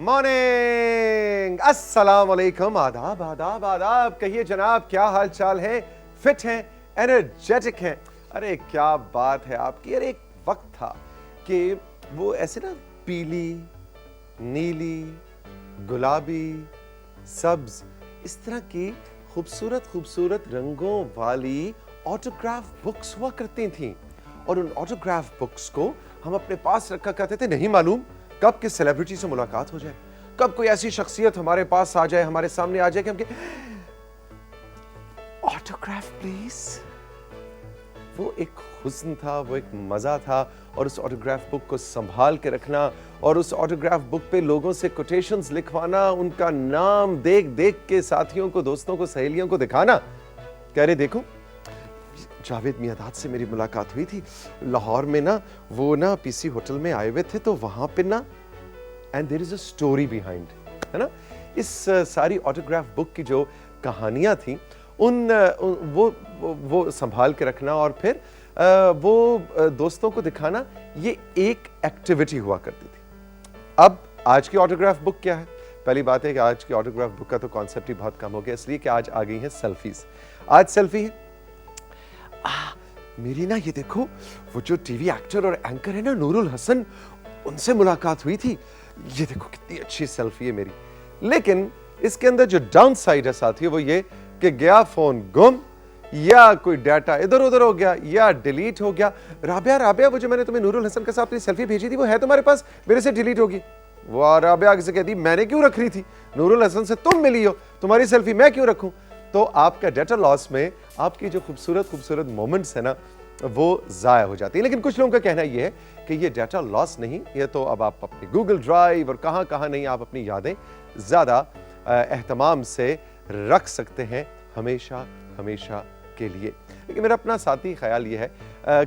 Morning, अस्सलाम वालेकुम, आदाब आदाब आदाब। कहिए जनाब, क्या हाल चाल है? फिट हैं, एनर्जेटिक हैं? अरे क्या बात है आपकी। अरे एक वक्त था कि वो ऐसे ना पीली, नीली, गुलाबी, सब्ज, इस तरह की खूबसूरत खूबसूरत रंगों वाली ऑटोग्राफ बुक्स हुआ करती थीं, और उन ऑटोग्राफ बुक्स को हम अपने पास रखा करते थे। नहीं मालूम कब किस सेलिब्रिटी से मुलाकात हो जाए, कब कोई ऐसी शख्सियत हमारे पास आ जाए, हमारे सामने आ जाए कि हम ऑटोग्राफ प्लीज। वो एक हुस्न था, वो एक मजा था, और उस ऑटोग्राफ बुक को संभाल के रखना और उस ऑटोग्राफ बुक पे लोगों से कोटेशंस लिखवाना, उनका नाम देख देख के साथियों को, दोस्तों को, सहेलियों को दिखाना। कह रहे देखो जावेद मियादाद से मेरी मुलाकात हुई थी लाहौर में ना, वो ना पीसी होटल में आए हुए थे, तो वहां पे ना, and there is a story behind, है ना। इस सारी ऑटोग्राफ बुक की जो कहानियां थी वो संभाल के रखना और फिर वो दोस्तों को दिखाना, ये एक एक्टिविटी हुआ करती थी। अब आज की ऑटोग्राफ बुक क्या है? पहली बात है कि आज की ऑटोग्राफ बुक का तो कॉन्सेप्ट ही बहुत कम हो गया, इसलिए कि आज आ गई है सेल्फीज। आज सेल्फी है, मेरी ना ये देखो वो जो टीवी एक्टर और एंकर है ना नूरुल हसन, उनसे मुलाकात हुई थी, ये देखो कितनी अच्छी सेल्फी है मेरी। लेकिन इसके अंदर जो डाउन साइड है साथियों, वो ये कि गया फोन गुम, या कोई डाटा इधर उधर हो गया, या डिलीट हो गया। राबिया वो जो मैंने तुम्हें नूरुल हसन के साथ अपनी सेल्फी भेजी थी, वो है तुम्हारे पास? मेरे से डिलीट होगी। वो राबिया से कहती मैंने क्यों रख रही थी, नूरुल हसन से तुम मिली हो, तुम्हारी सेल्फी मैं क्यों रखूं? तो आपका डेटा लॉस में आपकी जो खूबसूरत खूबसूरत मोमेंट्स है ना, वो जाया हो जाती है। लेकिन कुछ लोगों का कहना यह है कि ये डेटा लॉस नहीं, ये तो अब आप अपनी गूगल ड्राइव और कहां नहीं आप अपनी यादें ज्यादा एहतमाम से रख सकते हैं, हमेशा हमेशा के लिए। लेकिन मेरा अपना साथी ख्याल ये है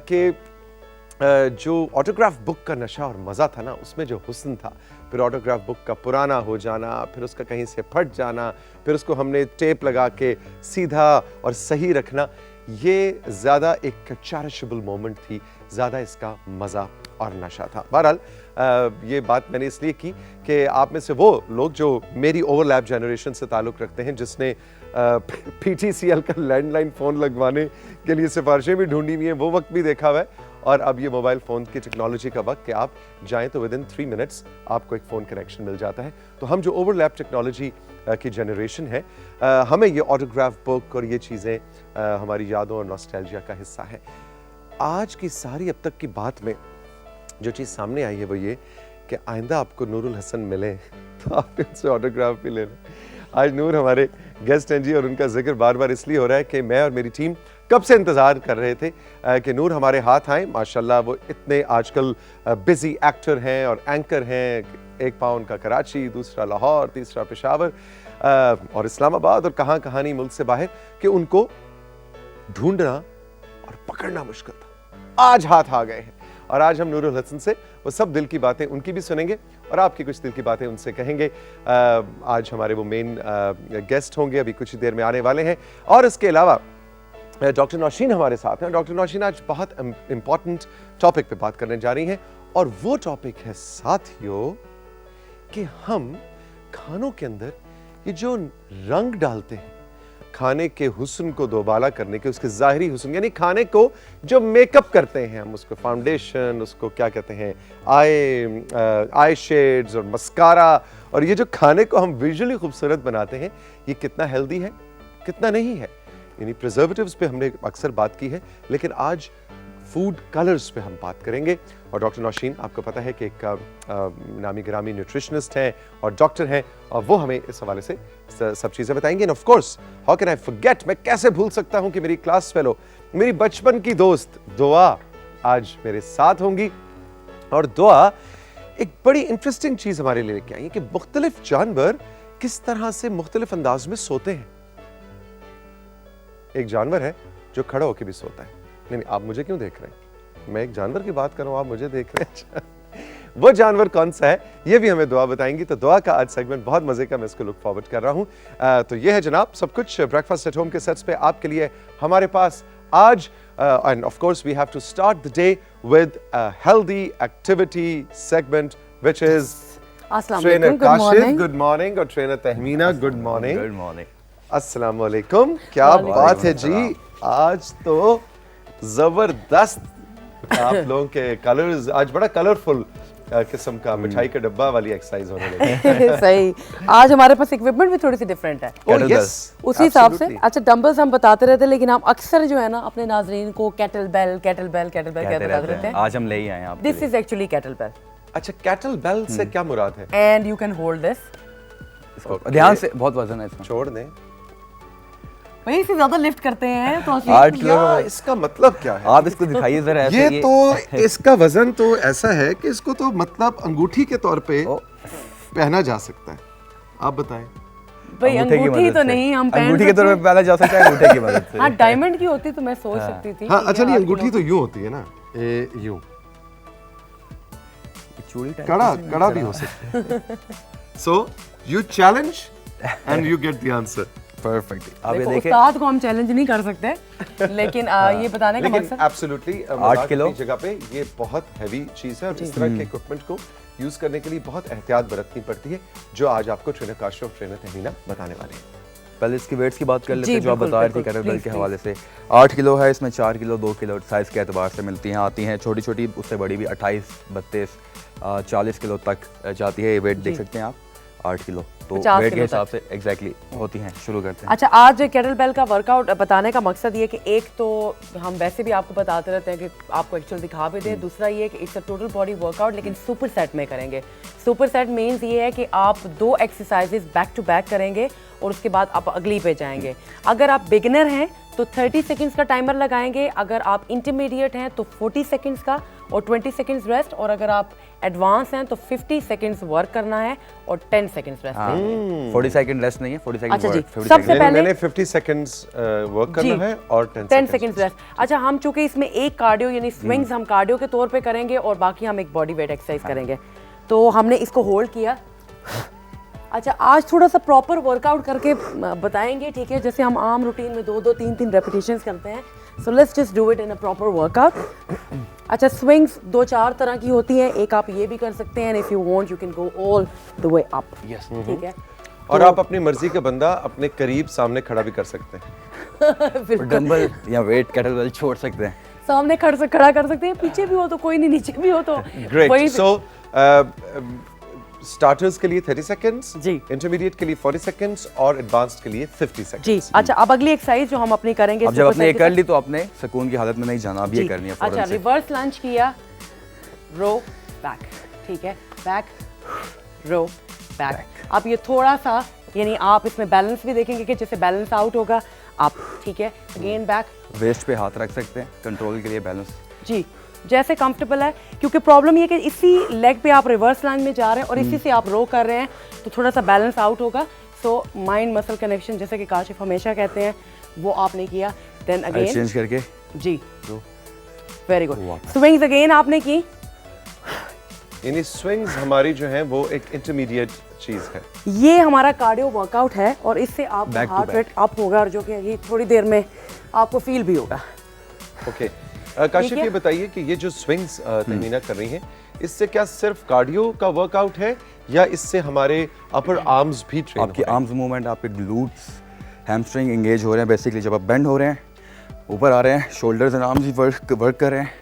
कि जो ऑटोग्राफ बुक का नशा और मज़ा था ना, उसमें जो हुस्न था, फिर ऑटोग्राफ बुक का पुराना हो जाना, फिर उसका कहीं से फट जाना, फिर उसको हमने टेप लगा के सीधा और सही रखना, ये ज़्यादा एक चेरिशेबल मोमेंट थी, ज़्यादा इसका मज़ा और नशा था। बहरहाल ये बात मैंने इसलिए की कि आप में से वो लोग जो मेरी ओवरलैप जनरेशन से ताल्लुक़ रखते हैं, जिसने PTCL का लैंडलाइन फ़ोन लगवाने के लिए सिफारिशें भी ढूंढी हुई हैं, वो वक्त भी देखा हुआ है। और अब ये मोबाइल फ़ोन की टेक्नोलॉजी का वक्त कि आप जाएं तो विदिन 3 मिनट्स आपको एक फ़ोन कनेक्शन मिल जाता है। तो हम जो ओवरलैप टेक्नोलॉजी की जनरेशन है, हमें ये ऑटोग्राफ बुक और ये चीज़ें हमारी यादों और नॉस्टैल्जिया का हिस्सा है। आज की सारी अब तक की बात में जो चीज़ सामने आई है वो ये कि आइंदा आपको नूरुल हसन मिले तो आप उनसे ऑटोग्राफ भी ले लें। आज नूर हमारे गेस्ट हैं जी, और उनका जिक्र बार बार इसलिए हो रहा है कि मैं और मेरी टीम कब से इंतज़ार कर रहे थे कि नूर हमारे हाथ आए। माशाल्लाह वो इतने आजकल बिजी एक्टर हैं और एंकर हैं, एक पाँव उनका कराची, दूसरा लाहौर, तीसरा पेशावर और इस्लामाबाद और कहाँ नहीं मुल्क से बाहर, कि उनको ढूंढना और पकड़ना मुश्किल था। आज हाथ आ गए हैं, और आज हम नूरुल हसन से वो सब दिल की बातें उनकी भी सुनेंगे और आपकी कुछ दिल की बातें उनसे कहेंगे। आज हमारे वो मेन गेस्ट होंगे, अभी कुछ ही देर में आने वाले हैं। और इसके अलावा डॉक्टर नौशीन हमारे साथ हैं। डॉक्टर नौशीन आज बहुत इंपॉर्टेंट टॉपिक पे बात करने जा रही हैं, और वो टॉपिक है साथियों कि हम खानों के अंदर ये जो रंग डालते हैं, खाने के हुस्न को दोबाला करने के, उसके ज़ाहिरी हुस्न, यानी खाने को जो मेकअप करते हैं हम, उसको फाउंडेशन, उसको क्या कहते हैं, आई शेड्स और मस्कारा, और ये जो खाने को हम विजुअली खूबसूरत बनाते हैं, ये कितना हेल्दी है, कितना नहीं है। यानी प्रिजर्वेटिव्स पे हमने अक्सर बात की है, लेकिन आज फूड कलर्स पे हम बात करेंगे। और डॉक्टर नौशीन, आपको पता है कि एक नामी गिरामी न्यूट्रिशनिस्ट हैं और डॉक्टर हैं, और वो हमें इस हवाले से सब चीज़ें बताएंगे। And of course, how can I forget, मैं कैसे भूल सकता हूं कि मेरी क्लास फेलो, मेरी बचपन की दोस्त दुआ आज मेरे साथ होंगी। और दुआ एक बड़ी इंटरेस्टिंग चीज़ हमारे लिए लेके आई है कि मुख्तलिफ जानवर किस तरह से मुख्तलिफ अंदाज में सोते हैं। एक जानवर है जो खड़ा होकर भी सोता है। नहीं, आप मुझे क्यों देख रहे हैं? मैं एक जानवर की बात कर रहा हूं, आप मुझे देख रहे हैं। वो जानवर कौन सा है, ये भी हमें दुआ बताएंगी। तो दुआ का आज सेगमेंट बहुत मजे का, मैं इसको लुक फॉरवर्ड कर रहा हूं। तो ये है जनाब सब कुछ ब्रेकफास्ट एट होम के सेट्स पे आपके लिए हमारे पास आज। And of course we have to start the day with a healthy activity segment, which is अस्सलाम ट्रेनर वालेकुम, good Kashif morning. Good morning और trainer Tahmina good morning. Good morning. अस्सलाम वालेकुम। क्या वालेकुम बात है जी, आज तो जबरदस्त आप लोगों के कलर्स, आज बड़ा कलरफुल किस्म का मिठाई का डब्बा वाली एक्सरसाइज होने लगी। सही। आज हमारे पास इक्विपमेंट भी थोड़ी सी डिफरेंट है Oh, Kettlebell. yes, उसी हिसाब से। absolutely. अच्छा, डंबल्स हम बताते रहते हैं, लेकिन हम अक्सर जो है ना अपने नाजरीन को केटल बेल कहते रहते हैं। आज हम ले ही आए हैं आपके दिस लिए। इज एक्चुअली केटल बेल अच्छा, कैटल बेल से क्या मुराद है? And you can hold this. इसको ध्यान से, बहुत वजन है इसमें। छोड़ दें। वही इससे ज्यादा लिफ्ट करते हैं तो 8 किलो क्या इसका मतलब क्या है? आप इसको दिखाइए जरा ऐसे। ये तो इसका वजन तो ऐसा है कि इसको तो मतलब अंगूठी के तौर पे ओ। पहना जा सकता है। आप बताएं। भाई अंगूठे की अंगूठी मदद तो से। नहीं हम पहन अंगूठी के तौर पे सकते। पहना जा सकता है, अंगूठे की मदद से। हाँ, डायमंड की होती तो मैं सोच सकती थी। हाँ, कि अच्छा नहीं, 8 अंगूठी किलो। तो यूं होती है ना, यूं चूड़ी टाइप कड़ा भी हो सकता है। So you challenge and you get the answer. Perfect. आप ये देखो, देखें, उस्ताद को हम चैलेंज नहीं कर सकते, लेकिन ये बताने का लेकिन मकसद एब्सोल्युटली 8 किलो जगह पे ये बहुत हैवी चीज है और इस तरह के इक्विपमेंट को यूज करने के लिए बहुत एहतियात बरतनी पड़ती है, जो आज आपको ट्रेनर काशिफ और ट्रेनर तहमीना बताने वाले हैं। पहले इसकी वेट्स की बात कर लेते जी, हैं जो आप बिल्कुल, बता रहे थे बिल्कुल, कैटल बेल please, के हवाले से। 8 किलो है, इसमें 4 किलो 2 किलो साइज़ के एतबार से मिलती हैं, आती हैं छोटी छोटी, उससे बड़ी भी 28 32 40 किलो तक जाती है। ये वेट देख सकते हैं आप, 8 किलो तो 50 वेट के किलो हिसाब से एग्जैक्टली होती हैं। शुरू करते हैं। अच्छा, आज केटल बेल का वर्कआउट बताने का मकसद ये कि एक तो हम वैसे भी आपको बताते रहते हैं कि आपको एक्चुअल दिखा भी दें, दूसरा ये कि it's a total body workout, लेकिन सुपर सेट में करेंगे। सुपर सेट मीन्स ये है कि आप 2 एक्सरसाइजेज बैक टू बैक करेंगे और उसके बाद आप अगली पे जाएंगे। अगर आप बिगिनर हैं तो 30 सेकंड्स का टाइमर लगाएंगे, अगर आप इंटरमीडिएट हैं तो 40 सेकंड्स का और 20 सेकंड्स रेस्ट, और अगर आप एडवांस हैं तो 50 सेकंड्स वर्क करना है और 10 सेकंड्स रेस्ट करनी है। 40 सेकंड रेस्ट नहीं है, 40 सेकंड अच्छा जी, वर्क। सबसे पहले मैंने 50 सेकंड्स वर्क जी, करना है और 10 सेकंड्स रेस्ट। अच्छा, हम चूंकि इसमें एक कार्डियो यानी स्विंग्स हम कार्डियो के तौर पे करेंगे और बाकी हम एक बॉडी वेट एक्सरसाइज करेंगे, तो हमने इसको होल्ड किया। अच्छा, आज थोड़ा सा प्रॉपर वर्कआउट करके बताएंगे, ठीक है? जैसे हम आम रूटीन में 2-2 3-3 रेपिटेशंस करते हैं, so let's just do it in a proper workout. अच्छा, स्विंग्स 2-4 तरह की होती हैं, एक आप ये भी कर सकते हैं, if you want you can go all the way up. Yes. ठीक है? और आप अपनी मर्जी का बंदा अपने करीब सामने खड़ा भी कर सकते हैं। डंबल या वेट कैटल बेल छोड़ सकते हैं। सामने खड़ा कर सकते हैं, पीछे भी हो तो कोई नहीं, नीचे भी हो तो ग्रेट। वही- सो स्टार्टर्स के लिए 30 सेकंड्स, जी। इंटरमीडिएट के लिए 40 सेकंड्स और एडवांस्ड के लिए 50 सेकंड्स। जी। अच्छा, अब अगली एक्सरसाइज जो हम अपनी करेंगे, अब जब आपने ये कर ली तो आपने सुकून की हालत में नहीं जाना, अब ये जी। करनी है अच्छा, फौरन से। रिवर्स लंज किया, रो बैक, ठीक है? बैक रो बैक। अब ये थोड़ा सा, यानी आप इसमें बैलेंस भी देखेंगे कि जैसे बैलेंस आउट होगा आप, ठीक है? Again back. वेस्ट पे हाथ रख सकते हैं कंट्रोल के लिए, बैलेंस। जी, जैसे कंफर्टेबल है, क्योंकि प्रॉब्लम ये कि इसी लेग पे आप रिवर्स लंज में जा रहे हैं और इसी से आप रो कर रहे हैं, तो थोड़ा सा बैलेंस आउट होगा। सो माइंड मसल कनेक्शन, जैसे कि काशिफ हमेशा कहते हैं, वो आपने किया। देन अगेन चेंज करके जी, row. Very good. Swings again आपने की। यानी स्विंग्स हमारी जो है वो एक इंटरमीडिएट चीज है। ये हमारा कार्डियो वर्कआउट है और इससे आप Back to heart back. Rate up होगा, और जो कि ये थोड़ी देर में आपको फील भी होगा। ओके, काशिफ है? ये बताइए कि ये जो स्विंग्स तहमीना कर रही हैं, इससे क्या सिर्फ कार्डियो का वर्कआउट है या इससे हमारे अपर आर्म्स भी ट्रेन आपकी आर्म्स मूवमेंट, आपके ग्लूट्स, हैमस्ट्रिंग एंगेज हो रहे हैं। बेसिकली जब आप बेंड हो रहे हैं, ऊपर आ रहे हैं, शोल्डर्स एंड आर्म्स भी वर्क कर रहे हैं,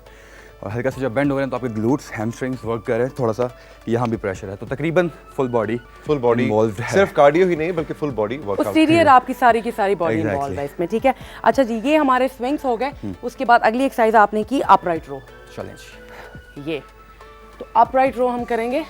और हल्का से जब बेंड हो रहे हैं तो आपके ग्लूट्स, हैमस्ट्रिंग्स वर्क कर रहे हैं, थोड़ा सा यहाँ भी प्रेशर है, तो तकरीबन फुल बॉडी इन्वॉल्वड है। सिर्फ कार्डियो ही नहीं बल्कि फुल बॉडी वर्कआउट। पोस्टीरियर आपकी सारी की सारी बॉडी Exactly. इन्वॉल्व है इसमें, ठीक है? अच्छा जी, ये हमारे स्विंग्स हो गए। उसके बाद अगली एक्सरसाइज आपने की अपराइट रो। चैलेंज। ये तो अपराइट रो हम करेंगे।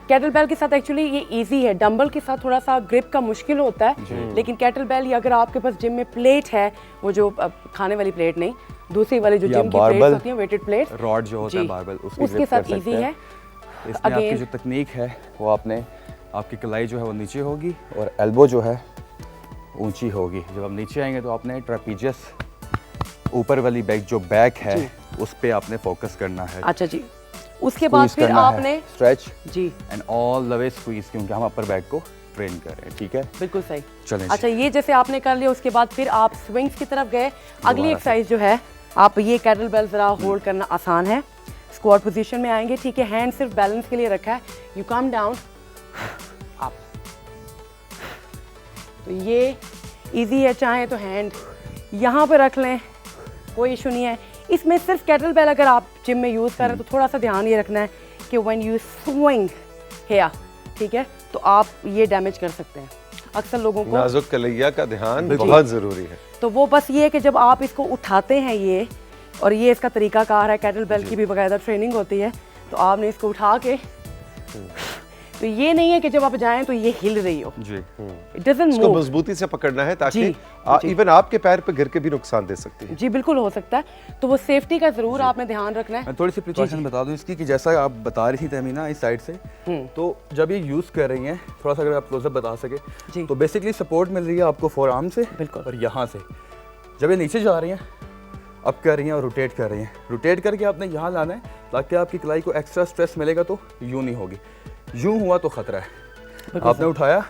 कैटल बेल के साथ एक्चुअली ये इजी है, डंबल के साथ थोड़ा सा ग्रिप का मुश्किल होता है, लेकिन कैटल बेल या अगर आपके पास जिम में प्लेट है, वो जो खाने वाली प्लेट नहीं, दूसरी वाली जो या जिम की barbell, प्लेट्स होती हैं, वेटेड प्लेट, रॉड जो होता है जी, बारबेल, उसके साथ इजी है। इसमें आपकी Again- जो तकनीक है वो आपने, आपकी कलाई जो है वो नीचे होगी और एल्बो जो है ऊंची होगी। जब आप नीचे आएंगे तो आपने ट्रेपीजियस, ऊपर वाली बैक जो बैक है उस पे आपने फोकस करना है। अच्छा जी, उसके बाद फिर आपने स्ट्रेच जी, and all the way squeeze, क्योंकि हम अपर बैक को ट्रेन कर रहे हैं। ठीक है, बिल्कुल सही। चलें। अच्छा, ये जैसे आपने कर लिया, उसके बाद फिर आप स्विंग्स की तरफ गए। अगली एक्सरसाइज जो है, आप ये कैटल बेल जरा होल्ड करना आसान है। स्क्वाट पोजीशन में आएंगे, ठीक है? हैंड सिर्फ बैलेंस के लिए रखा है। You come down up. तो ये इजी है, चाहे तो हैंड यहाँ पे रख लें, कोई इशू नहीं है। इसमें सिर्फ कैटल बेल अगर आप जिम में यूज़ कर रहे हैं तो थोड़ा सा ध्यान ये रखना है कि व्हेन यू स्विंग हेयर, ठीक है, तो आप ये डैमेज कर सकते हैं। अक्सर लोगों को नाजुक कलैया का ध्यान बहुत ज़रूरी है। तो वो बस ये है कि जब आप इसको उठाते हैं ये, और ये इसका तरीकाकार है, कैटल बेल की भी बाकायदा ट्रेनिंग होती है, तो आपने इसको उठा के, तो ये नहीं है कि जब आप जाएं तो ये हिल रही हो जी। इट डजंट इसको मूव। मजबूती से पकड़ना है ताकि जी, इवन आपके पैर पे गिर के भी नुकसान दे सकती है। जी बिल्कुल हो सकता है, तो वो सेफ्टी का जरूर आपने ध्यान रखना है। मैं थोड़ी सी प्रिकॉशन बता दूं इसकी कि जैसा आप बता रही थी तहमीना इस साइड से, तो जब ये यूज़ कर रही हैं, थोड़ा सा अगर आप क्लोजअप बता सके, जी। तो बेसिकली सपोर्ट मिल रही है आपको फोर आर्म से बिल्कुल। और यहाँ से। जब ये नीचे जा रही हैं, अप कर रही हैं और रोटेट कर रही हैं, रोटेट करके आपने यहाँ लाना है ताकि आपकी कलाई को एक्स्ट्रा स्ट्रेस मिलेगा, तो यूँ नहीं होगी। यूँ हुआ तो ख़तरा है। आपने उठाया,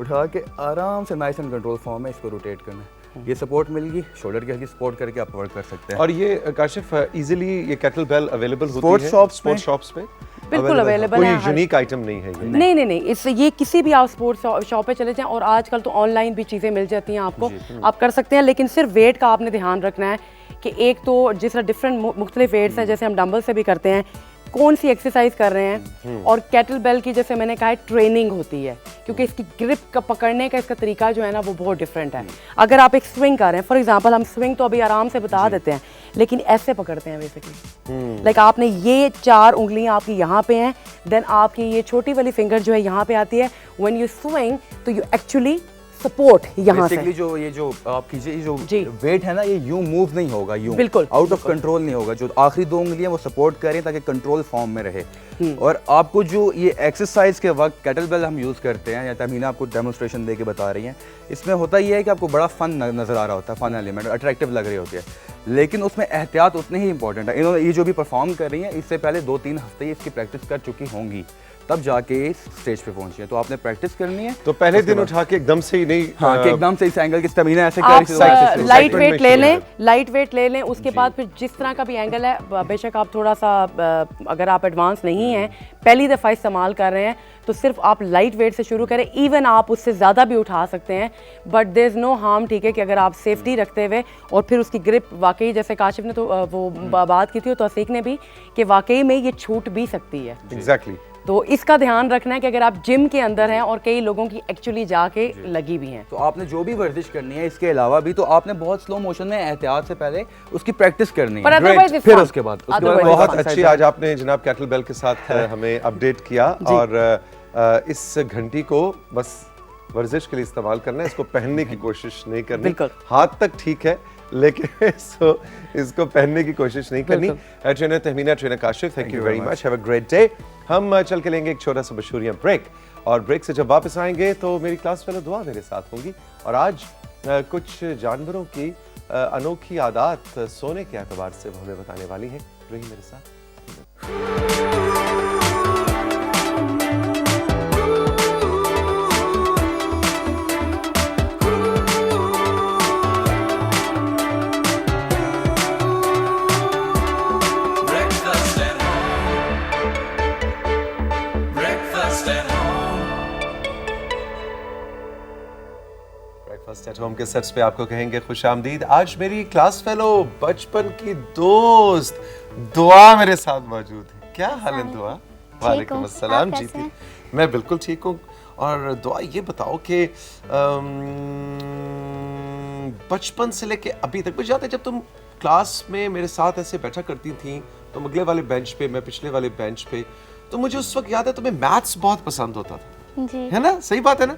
उठा के आराम से नाइस एंड कंट्रोल फॉर्म में इसको रोटेट करना है। ये सपोर्ट मिलेगी, शोल्डर की हल्की सपोर्ट करके आप वर्क कर सकते हैं। और ये काशिफ इजीली ये कैटल बेल अवेलेबल होती Sports है shops स्पोर्ट्स में? शॉप्स पे? बिल्कुल अवेलेबल कोई है हर- यूनिक आइटम नहीं है ये। नहीं नहीं नहीं, इससे ये किसी भी आप स्पोर्ट्स शॉप पे चले जाएं, और आजकल तो ऑनलाइन भी चीज़ें मिल जाती हैं आपको, आप कर सकते हैं। लेकिन सिर्फ वेट का आपने ध्यान रखना है कि एक तो जिस तरह डिफरेंट मुख्तलिफ वेट्स हैं, जैसे हम डंबल से भी करते हैं, कौन सी एक्सरसाइज कर रहे हैं, और कैटल बेल की जैसे मैंने कहा है ट्रेनिंग होती है, क्योंकि इसकी ग्रिप का पकड़ने का इसका तरीका जो है ना वो बहुत डिफरेंट है। अगर आप एक स्विंग कर रहे हैं, फॉर एग्जांपल हम स्विंग तो अभी आराम से बता देते हैं, लेकिन ऐसे पकड़ते हैं बेसिकली, लाइक आपने ये 4 उंगलियां आपकी यहाँ पे हैं, देन आपकी ये छोटी वाली फिंगर जो है यहाँ पे आती है। व्हेन यू स्विंग तो यू एक्चुअली सपोर्ट यहाँ से। बेसिकली जो ये जो आप कीजिए, ये जो जी। वेट है ना, ये यूं मूव नहीं होगा, यूं बिल्कुल, आउट ऑफ कंट्रोल नहीं होगा। जो आखिरी 2 उंगलियां वो सपोर्ट करें ताकि कंट्रोल फॉर्म में रहे। और आपको जो ये एक्सरसाइज के वक्त कैटल बेल हम यूज़ करते हैं, या तमीना आपको डेमोस्ट्रेशन दे के बता रही हैं, इसमें होता ये है कि आपको बड़ा फन नज़र आ रहा होता है, फन एलिमेंट अट्रैक्टिव लग रही होती है, लेकिन उसमें एहतियात उतनी ही इंपॉर्टेंट है। इन्होंने ये जो भी परफॉर्म कर रही हैं, इससे पहले 2-3 हफ्ते इसकी प्रैक्टिस कर चुकी होंगी, तब जाके स्टेज पे पहुंची है। तो आपने प्रैक्टिस करनी है। तो पहले दिन उठा के एकदम से ही नहीं, हाँ, कि एकदम से इस एंगल की तमीना ऐसे आप कर लाइट वेट में ले शुरू लें, करें। लाइट वेट ले लें, उसके बाद फिर जिस तरह का भी एंगल है, बेशक आप थोड़ा सा अगर आप एडवांस नहीं हैं, पहली दफ़ा इस्तेमाल कर रहे हैं, तो सिर्फ आप लाइट वेट से शुरू करें। इवन आप उससे ज़्यादा भी उठा सकते हैं, but there is no harm, ठीक है, कि अगर आप सेफ्टी रखते हुए, और फिर उसकी ग्रिप वाकई, जैसे काशिफ ने तो वो बात की थी, और तौसीक ने भी, कि वाकई में ये छूट भी सकती है। एग्जैक्टली। तो इसका ध्यान रखना है कि अगर आप जिम के अंदर हैं, और कई लोगों की एक्चुअली जाके लगी भी हैं, तो आपने जो भी वर्जिश करनी है इसके अलावा भी, तो आपने बहुत स्लो मोशन में एहतियात से पहले उसकी प्रैक्टिस करनी पर है। otherwise it's फिर fun. उसके बाद Otherwise बहुत fun. अच्छी आज आपने जनाब कैटल बेल के साथ हमें अपडेट किया, और इस घंटी को बस वर्जिश के लिए इस्तेमाल करना है, इसको पहनने की कोशिश नहीं करनी। बिल्कुल। हाथ तक ठीक है, लेकिन इसको पहनने की कोशिश नहीं करनी। Trainer Tahmina, trainer Kashif, thank you very much, have a great day. हम चल के लेंगे एक छोटा सा मशहूरियां ब्रेक, और ब्रेक से जब वापस आएंगे तो मेरी क्लास फेलो दुआ मेरे साथ होंगी, और आज कुछ जानवरों की अनोखी आदत सोने के एतबार से वो हमें बताने वाली हैं। रही मेरे साथ। Breakfast at home. Breakfast at home. Breakfast at home के सेट्स पे आपको कहेंगे खुश आमदीद। आज मेरी क्लास फेलो, बचपन की दोस्त दुआ मेरे साथ मौजूद है। क्या हाल है दुआ? वालेकुम अस्सलाम। आप जी कैसे थी, हैं? मैं बिल्कुल ठीक हूँ। और दुआ ये बताओ कि बचपन से लेके अभी तक, मुझे याद है जब तुम क्लास में मेरे साथ ऐसे बैठा करती थी, तुम अगले वाले बेंच पे, मैं पिछले वाले बेंच पे, तो मुझे उस वक्त याद है तुम्हें मैथ्स बहुत पसंद होता था, जी है ना? सही बात है ना?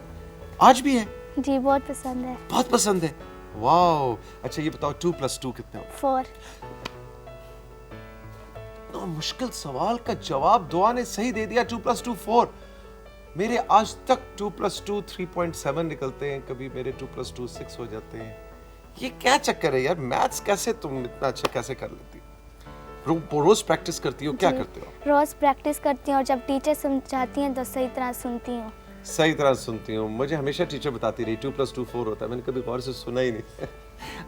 आज भी है? जी बहुत पसंद है। बहुत पसंद है। वाओ। अच्छा ये बताओ 2 + 2 कितने हो? 4 इतना मुश्किल सवाल का जवाब दुआ ने सही दे दिया। 2 + 2 4। मेरे आज तक 2 + 2 3.7 निकलते हैं, कभी मेरे 2 + 2 6 हो जाते हैं। ये क्या चक्कर है यार? मैथ्स कैसे तुम इतना अच्छा कैसे कर लेती हो? रोज प्रैक्टिस करती हो? क्या जी। करते हो? रोज प्रैक्टिस करती हूँ, और जब टीचर समझाती हैं तो सही तरह सुनती हूँ। सही तरह सुनती हूँ। मुझे हमेशा टीचर बताती रही 2 + 2 4 होता है, मैंने कभी गौर से सुना ही नहीं।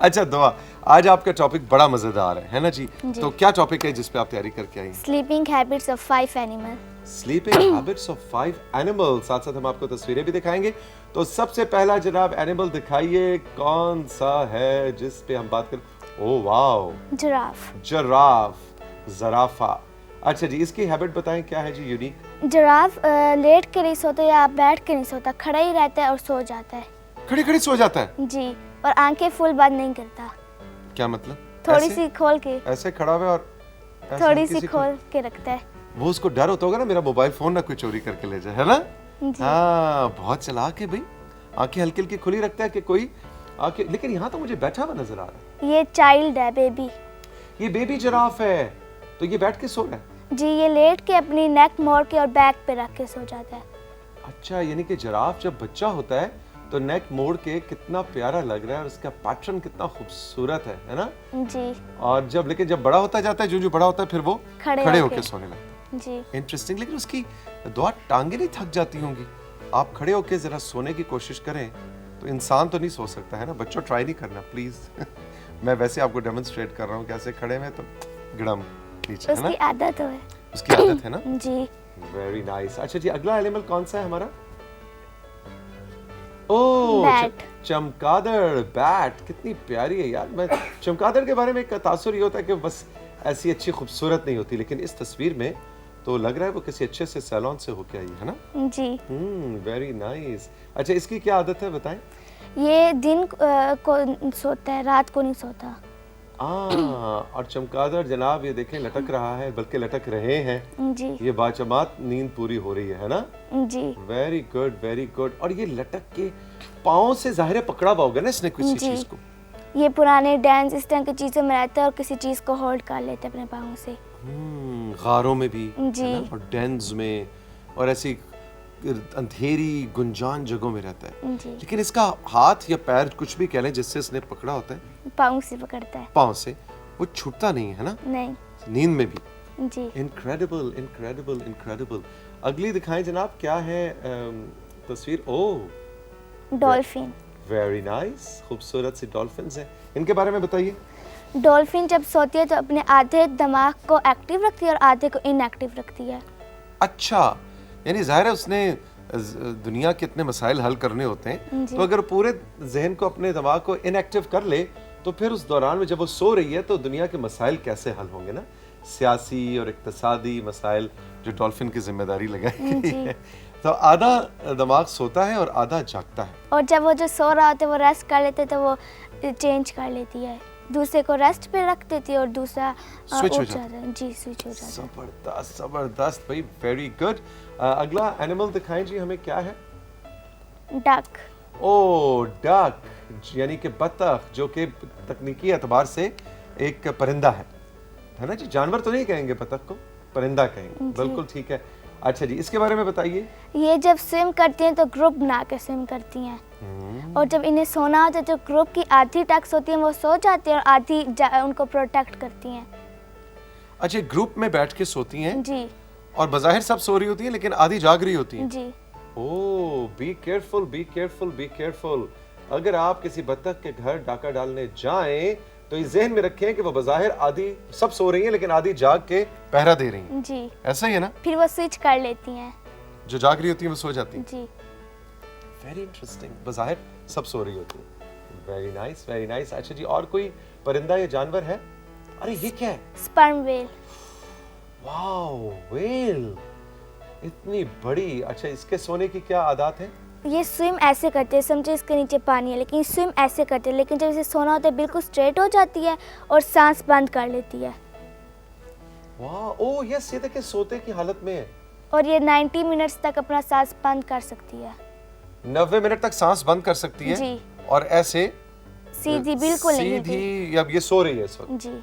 अच्छा दुआ, आज आपका टॉपिक बड़ा मजेदार है ना जी? जी। तो क्या टॉपिक है जिस पे आप तैयारी करके आई हैं? Sleeping habits of 5 animal. Sleeping habits of 5 animals. साथ साथ हम आपको तस्वीरें भी दिखाएंगे। तो सबसे पहला जनाब एनिमल दिखाइए, कौन सा है जिस पे हम बात करें? Oh wow, giraffe. जिराफ, जराफा। अच्छा जी, इसकी हैबिट बताएं क्या है जी यूनिक? जिराफ लेट के नहीं सोता या बैठ के नहीं सोता, खड़ा ही रहता है और सो जाता है। खड़े खड़े सो जाता है जी, और आंखें फुल बंद नहीं करता, क्या मतलब? थोड़ी ऐसे? सी खोल के, ऐसे खड़ा हुआ है और ऐसे थोड़ी हल्की सी खोल के रखता है। वो उसको डर होता होगा ना मेरा मोबाइल फोन ना कोई चोरी करके ले जाए, है ना? जी। हाँ, बहुत चालाक है भाई। आंखें हल्की हल्की खुली रखता है कि कोई आंखें, लेकिन यहाँ तो मुझे बैठा हुआ नजर आ रहा ये चाइल्ड है, बेबी। है। ये बेबी जिराफ है, तो ये बैठ के सो रहा है। जी, ये लेट के अपनी नेक मोड़ के और बैक पे रख के सो जाता है। अच्छा, यानी कि जिराफ जब बच्चा होता है तो नेक मोड़ के, कितना प्यारा लग रहा है और उसका पैटर्न कितना खूबसूरत है ना? जी। और लेकिन जब बड़ा होता जाता है, जो बड़ा होता है फिर वो खड़े खड़े होके। होकर सोने लगता है। जी। इंटरेस्टिंग। लेकिन उसकी दो टांगे नहीं थक जाती होंगी? आप खड़े होकर जरा सोने की कोशिश करें तो इंसान तो नहीं सो सकता है ना? बच्चों ट्राई नहीं करना प्लीज। मैं वैसे आपको डेमोन्स्ट्रेट कर रहा हूँ कैसे खड़े में, तो गिड़म नीचे, है उसकी ना? आदत है। उसकी आदत है ना? जी। Very nice. अच्छा जी, अगला एनिमल कौन सा है हमारा? Oh, bat. चमगादड़, बैट। कितनी प्यारी है यार। मैं चमगादड़ के बारे में एक तासुर ये होता है कि बस ऐसी अच्छी खूबसूरत नहीं होती, लेकिन इस तस्वीर में तो लग रहा है वो किसी अच्छे से सैलून से होके आई है ना? जी। Very nice. अच्छा, इसकी क्या आदत है बताएं? ये दिन को सोता है, रात को नहीं सोता। और चमगादड़ जनाब ये देखें लटक रहा है, बल्कि लटक रहे हैं। जी। ये बाचमात नींद पूरी हो रही है ना? जी। Very good, very good. और ये लटक के पाँव से जाहिर है पकड़ा हुआ होगा ना इसने किसी जी। चीज को? ये पुराने डांस इस तरह की चीजों में रहता है और किसी चीज को होल्ड कर लेते हैं अपने पाँव से। गारों में भी, जी। है ना? और डेंस में और ऐसी अंधेरी गुंजान जगहों में रहता है। जी। लेकिन इसका हाथ या पैर कुछ भी कह लें जिससे इसने पकड़ा होता है, पाँव से पकड़ता है। पाँव से, वो छूटता नहीं है ना? नहीं। नींद में भी। जी। Incredible, incredible, incredible. अगली दिखाएं जनाब, क्या है तस्वीर? Oh, dolphin. Very nice. खूबसूरत सी डॉल्फिन्स हैं। इनके बारे में बताइए। डॉल्फिन जब सोती है तो अपने आधे दिमाग को एक्टिव रखती है और आधे को इनएक्टिव रखती है। अच्छा, यानी जाहिर है उसने दुनिया के इतने मसाइल हल करने होते हैं, जी। तो अगर पूरे जहन को, अपने दिमाग को इनएक्टिव कर ले, तो फिर उस दौरान में जब वो सो रही है तो दुनिया के मसाइल कैसे हल होंगे ना? सियासी और इक्तिसादी मसाइल जो डॉल्फिन की जिम्मेदारी लगाई गई है। तो आधा दिमाग सोता है और आधा जागता है। और जब वो जो सो रहा होता है वो रेस्ट कर लेते तो वो चेंज कर लेती है, दूसरे को रेस्ट पे रख देती है और दूसरा Switch हो उठ जाता जाता है। जी, स्विच हो जाता है। जबरदस्त, जबरदस्त भाई, वेरी गुड। अगला एनिमल दिखाएं जी हमें, क्या है? डक। ओ, डक, यानी कि बतख, जो कि तकनीकी एतबार से एक परिंदा है ना जी? जानवर तो नहीं कहेंगे बतख को, परिंदा कहेंगे। बिल्कुल ठीक है। अच्छा जी, इसके बारे में बताइए। ये जब स्विम करती हैं तो ग्रुप बना के स्विम करती हैं, और जब इन्हें सोना होता है तो ग्रुप की आधी टक्स होती है वो सो जाती हैं और आधी उनको प्रोटेक्ट करती हैं। अच्छा, ग्रुप में बैठ के सोती हैं जी। और बज़ाहिर सब सो रही होती हैं लेकिन आधी जाग रही होती हैं। जी। Oh, be careful, be careful, be careful. अगर आप किसी बतख के घर डाका डालने जाएं तो ये जहन में रखें कि वो बज़ाहिर आधी सब सो रही हैं लेकिन आधी जाग के पहरा दे रही हैं। जी। ऐसा ही है ना? फिर वो स्विच कर लेती हैं। जो जाग रही होती हैं वो सो जाती हैं। जी। Very interesting. बज़ाहिर सब सो रही होती हैं। Very nice, very nice. अच्छा जी, और कोई परिंदा या जानवर है? अरे ये क्या है? Sperm whale. वाओ, व्हेल, इतनी बड़ी। अच्छा, इसके सोने की क्या आदत है? ये स्विम ऐसे करते हैं, समझे इसके नीचे पानी है लेकिन स्विम ऐसे करते हैं, लेकिन जब इसे सोना होता है बिल्कुल स्ट्रेट हो जाती है और सांस बंद कर लेती है। वाह, ओह यस, ये देखिए सोते की हालत में है। और ये 90 मिनट्स तक अपना सांस बंद कर सकती है। 90 मिनट तक सांस बंद कर सकती है। जी। और ऐसे सीधी बिल्कुल नहीं होती। सीधी, अब ये सो रही है इस वक्त। जी।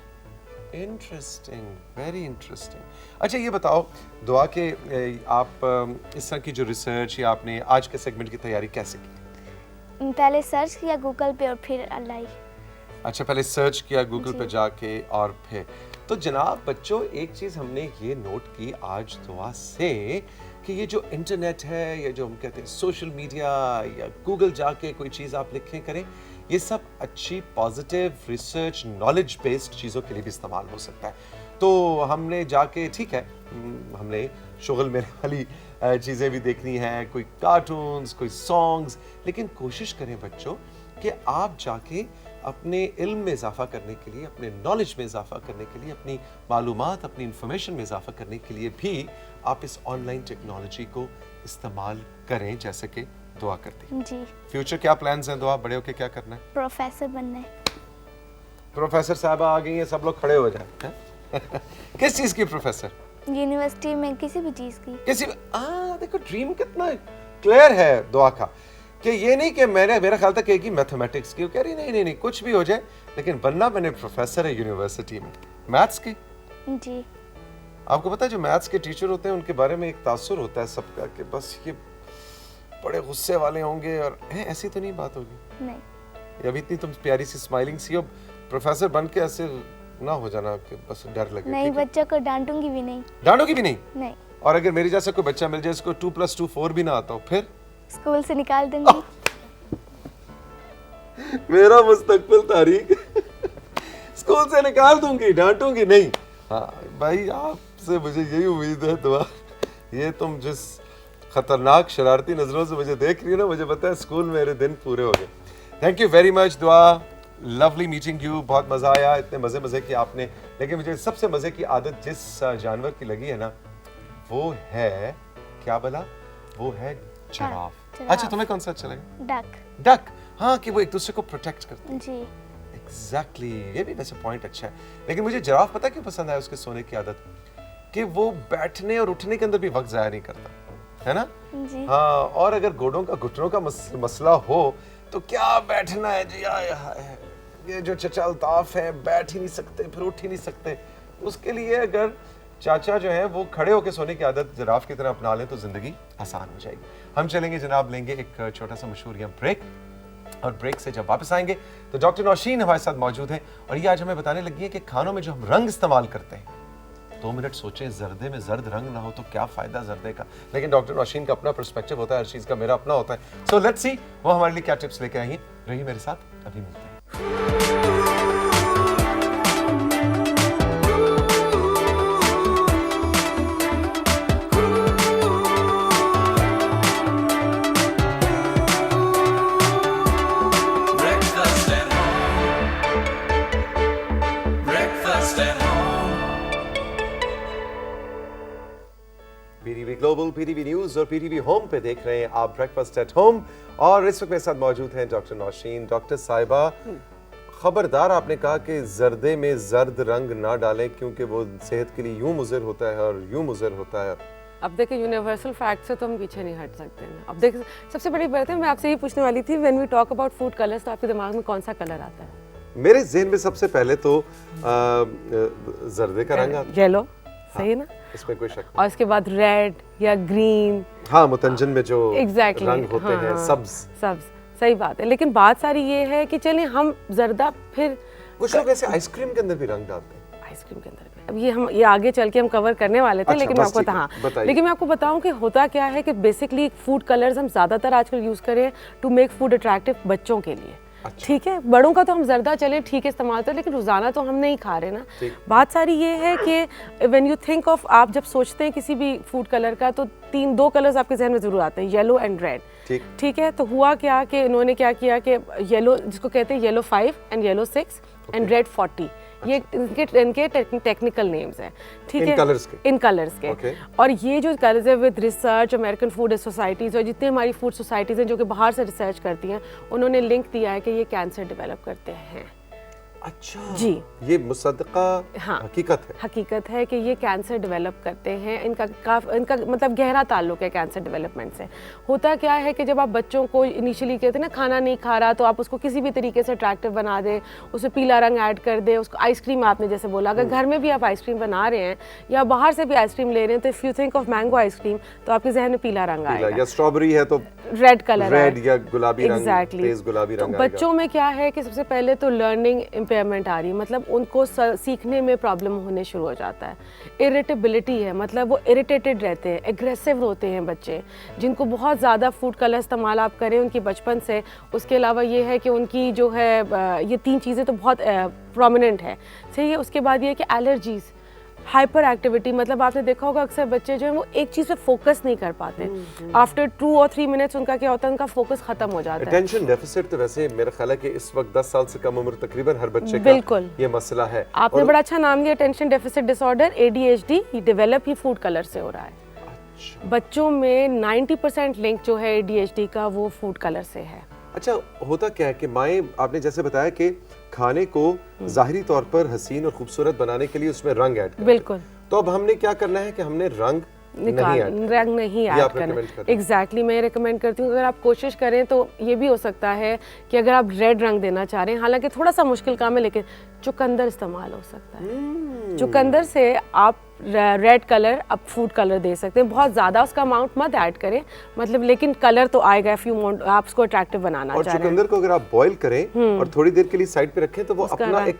Interesting, very interesting. अच्छा, ये बताओ दुआ के आप इस तरह की जो रिसर्च या आपने आज के सेगमेंट की तैयारी कैसे की? पहले सर्च किया गूगल पे और फिर अलाई। अच्छा, पहले सर्च किया गूगल जी। पे जाके और फिर तो जनाब बच्चों, एक चीज़ हमने ये नोट की आज दुआ से कि ये जो इंटरनेट है, या जो हम कहते हैं सोशल मीडिया या गूगल जाके कोई चीज़ आप लिखें करें, ये सब अच्छी पॉजिटिव रिसर्च नॉलेज बेस्ड चीज़ों के लिए भी इस्तेमाल हो सकता है। तो हमने जाके ठीक है हमने शुगल मेरे वाली चीज़ें भी देखनी है, कोई कार्टून्स, कोई सॉन्ग्स, लेकिन कोशिश करें बच्चों कि आप जाके अपने इल्म में इजाफा करने के लिए, अपने नॉलेज में इजाफा करने के लिए, अपनी मालूमात, अपनी इंफॉर्मेशन में इजाफा करने के लिए भी आप इस ऑनलाइन टेक्नोलॉजी को इस्तेमाल करें, जैसे कि दुआ करती हैं। जी, फ्यूचर क्या प्लान्स हैं दुआ, बड़े होके क्या करना है? प्रोफेसर बनना है। प्रोफेसर साहबा आ गई हैं, सब लोग खड़े हो जाए हैं? किस चीज़ की प्रोफेसर? यूनिवर्सिटी में किसी भी चीज़ की। किसी देखो ड्रीम कितना क्लियर है दुआ का, कि ये नहीं कि मेरा ख्याल था कहेगी मैथमेटिक्स की, वो कह रही नहीं नहीं कुछ भी हो जाए, लेकिन बनना मैंने प्रोफेसर है यूनिवर्सिटी में मैथ्स की। जी, आपको पता है जो मैथ्स के टीचर होते हैं उनके बारे में एक तासुर होता है सबका कि बस ये बड़े गुस्से वाले होंगे, और ऐसी तो नहीं बात होगी। नहीं। अभी इतनी तुम प्यारी सी स्माइलिंग सी हो, प्रोफेसर बन के ऐसे ना हो जाना कि बस डर लगे। नहीं, बच्चों को डांटूंगी भी नहीं। डांटोगी भी नहीं? नहीं। और अगर मेरी जैसा कोई बच्चा मिल जाए इसको 2 + 2 4 भी ना आता हो, फिर स्कूल से निकाल दूंगी। मेरा मुस्तकबिल तारीख स्कूल से निकाल दूंगी, डांटूंगी नहीं। हाँ भाई, आपसे मुझे यही उम्मीद है दुआ, ये तुम जिस खतरनाक शरारती नजरों से मुझे देख रही हो ना, मुझे पता है स्कूल में मेरे दिन पूरे हो गए। थैंक यू वेरी मच दुआ, लवली मीटिंग यू, बहुत मजा आया, इतने मजे किए आपने। लेकिन मुझे सबसे मजे की आदत जिस जानवर की लगी है ना, वो है क्या बोला, वो है जिराफ। जिराफ। अच्छा, तुम्हें कौन सा अच्छा लगा? डक। डक, हाँ, कि वो एक दूसरे को प्रोटेक्ट करते हैं। जी। एग्जैक्टली, ये भी वैसे पॉइंट अच्छा है। लेकिन मुझे जिराफ पता क्यों पसंद आया, उसके सोने की आदत, कि वो बैठने और उठने के अंदर भी वक्त जाया नहीं करता, है ना? जी। हाँ, और अगर घुटनों का मसला हो तो क्या बैठना है जी, आय ये जो चचा अल्ताफ है, बैठ ही नहीं सकते, फिर उठ ही नहीं सकते। उसके लिए अगर चाचा जो है वो खड़े होकर सोने की आदत जिराफ की तरह अपना लें तो जिंदगी आसान हो जाएगी। हम चलेंगे जनाब, लेंगे एक छोटा सा मशहूर ब्रेक, और ब्रेक से जब वापस आएंगे तो डॉक्टर नौशीन हमारे साथ मौजूद हैं, और ये आज हमें बताने लगी है कि खानों में जो हम रंग इस्तेमाल करते हैं, 2 मिनट सोचें, जर्दे में जर्द रंग ना हो तो क्या फायदा जर्दे का। लेकिन डॉक्टर नौशीन का अपना पर्सपेक्टिव होता है, हर चीज का मेरा अपना होता है। सो लेट्स सी वो हमारे लिए क्या टिप्स लेके आई हैं। रहिए मेरे साथ, अभी मिलते हैं। Breakfast at home. Breakfast at home. PTV global, PTV news और पीटीवी होम पे देख रहे हैं आप ब्रेकफास्ट एट होम, और इस वक्त मेरे साथ मौजूद हैं डॉक्टर नौशीन। डॉक्टर साहिबा, खबरदार, आपने कहा कि जर्दे में जर्द रंग ना डालें क्योंकि वो सेहत के लिए यूं मुज़र होता है और यूं मुज़र होता है। अब देखिए, यूनिवर्सल फैक्ट से तो हम पीछे नहीं हट सकते हैं। अब देखिए, सबसे बड़ी बात है, मैं आपसे ये पूछने वाली थी, when we talk about food colours, तो आपके दिमाग में कौन सा कलर आता है? मेरे ज़हन में सबसे पहले तो जर्दे का रंग आता है। येलो, सही है ना? इसमें कोई शक नहीं। और इसके बाद रेड या ग्रीन। हाँ, मुतंजन में जो Exactly, रंग होते हैं, सब्ज। सही बात है। लेकिन बात सारी ये है कि चलिए हम जर्दा, फिर कुछ लोग ऐसे आइसक्रीम के अंदर भी रंग डालते हैं। आइसक्रीम के अंदर भी। अब ये आगे चल के हम कवर करने वाले थे, अच्छा, लेकिन मैं बस आपको ठीक है, बताइए। लेकिन मैं आपको बताऊं कि होता क्या है कि बेसिकली फूड कलर्स हम ज्यादातर आजकल यूज करें टू मेक फूड अट्रैक्टिव बच्चों के लिए। अच्छा। ठीक है, बड़ों का तो हम जर्दा चले ठीक है इस्तेमाल करते हैं, लेकिन रोजाना तो हम नहीं खा रहे ना। बात सारी ये है कि व्हेन यू थिंक ऑफ, आप जब सोचते हैं किसी भी फूड कलर का, तो 2 कलर्स आपके जहन में जरूर आते हैं, येलो एंड रेड। ठीक है, तो हुआ क्या कि इन्होंने क्या किया कि येलो, जिसको कहते हैं yellow 5 and yellow 6 and red 40, ये इनके टेक्निकल नेम्स हैं। ठीक है, इन कलर्स के। और ये जो कलर्स है, with research, American food societies और जितने हमारी फूड सोसाइटीज हैं जो कि बाहर से रिसर्च करती हैं, उन्होंने लिंक दिया है कि ये कैंसर डेवलप करते हैं। अच्छा जी, ये मुसद्दक़ा हाँ, हकीकत है कि ये कैंसर डेवलप करते हैं। इनका मतलब गहरा ताल्लुक है कैंसर डेवलपमेंट से। होता क्या है कि जब आप बच्चों को इनिशियली कहते हैं ना, खाना नहीं खा रहा, तो आप उसको किसी भी तरीके से अट्रैक्टिव बना दें, उसे पीला रंग ऐड कर दें, उसको आइसक्रीम, आपने जैसे बोला, अगर घर में भी आप आइसक्रीम बना रहे हैं या बाहर से भी आइसक्रीम ले रहे हैं, तो if you think of mango ice cream, तो आपके जहन में पीला रंग आएगा, या स्ट्रॉबेरी है तो रेड कलर, रेड या गुलाबी रंग, एग्जैक्टली, तेज गुलाबी रंग। बच्चों में क्या है कि सबसे पहले तो लर्निंग इम्पेयरमेंट आ रही है, मतलब उनको सीखने में प्रॉब्लम होने शुरू हो जाता है। इरिटेबिलिटी है, मतलब वो इरिटेटेड रहते हैं, एग्रेसिव होते हैं बच्चे, जिनको बहुत ज़्यादा फूड कलर इस्तेमाल आप करें उनकी बचपन से। उसके अलावा ये है कि उनकी जो है, ये 3 चीज़ें तो बहुत प्रोमिनेंट है, सही है। उसके बाद ये है कि एलर्जीज़, हाइपर एक्टिविटी, मतलब आपने देखा होगा अक्सर बच्चे जो है वो एक चीज़ पे फोकस नहीं कर पाते। आफ्टर 2 और 3 मिनट्स उनका क्या होता है, उनका फोकस खत्म हो जाता है। अटेंशन डेफिसिट तो वैसे मेरा ख्याल है कि इस वक्त 10 साल से कम उम्र तकरीबन हर बच्चे का बिल्कुल। ये मसला है। आपने बड़ा अच्छा नाम लिया, अटेंशन डेफिसिट डिसऑर्डर, ADHD, ये डेवलप ही फूड कलर से हो रहा है। बच्चों में 90% लिंक जो है ADHD का वो फूड कलर से है। अच्छा, होता क्या है कि माएँ, आपने जैसे बताया कि खाने को ज़ाहिरी तौर पर हसीन और खूबसूरत बनाने के लिए उसमें रंग ऐड करते हैं। बिल्कुल। तो अब हमने क्या करना है कि हमने रंग रंग नहीं ऐड करना। एग्जैक्टली, मैं रिकमेंड करती हूँ अगर आप कोशिश करें तो ये भी हो सकता है कि अगर आप रेड रंग देना चाह रहे हैं, हालांकि थोड़ा सा मुश्किल काम है, लेकिन चुकंदर इस्तेमाल हो सकता है। चुकंदर से आप रेड कलर, आप फूड कलर दे सकते हैं। बहुत ज़्यादा उसका अमाउंट मत ऐड करें, मतलब, लेकिन कलर तो आएगा इफ यू वांट, आप उसको अट्रैक्टिव बनाना चाह रहे हैं। चुकंदर को अगर आप बॉईल करें और थोड़ी देर के लिए साइड पे रखें तो वो अपना एक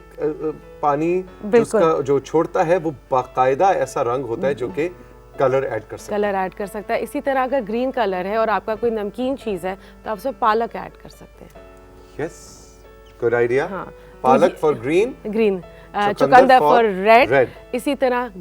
पानी उसका जो छोड़ता है वो बाकायदा ऐसा रंग होता है जो कि कलर ऐड कर सकता है। इसी तरह अगर ग्रीन कलर है और आपका कोई नमकीन चीज़ है तो आप उसमें पालक ऐड कर सकते हैं। Yes, good idea. हाँ, पालक फॉर ग्रीन, चुकंदर फॉर रेड। इसी तरह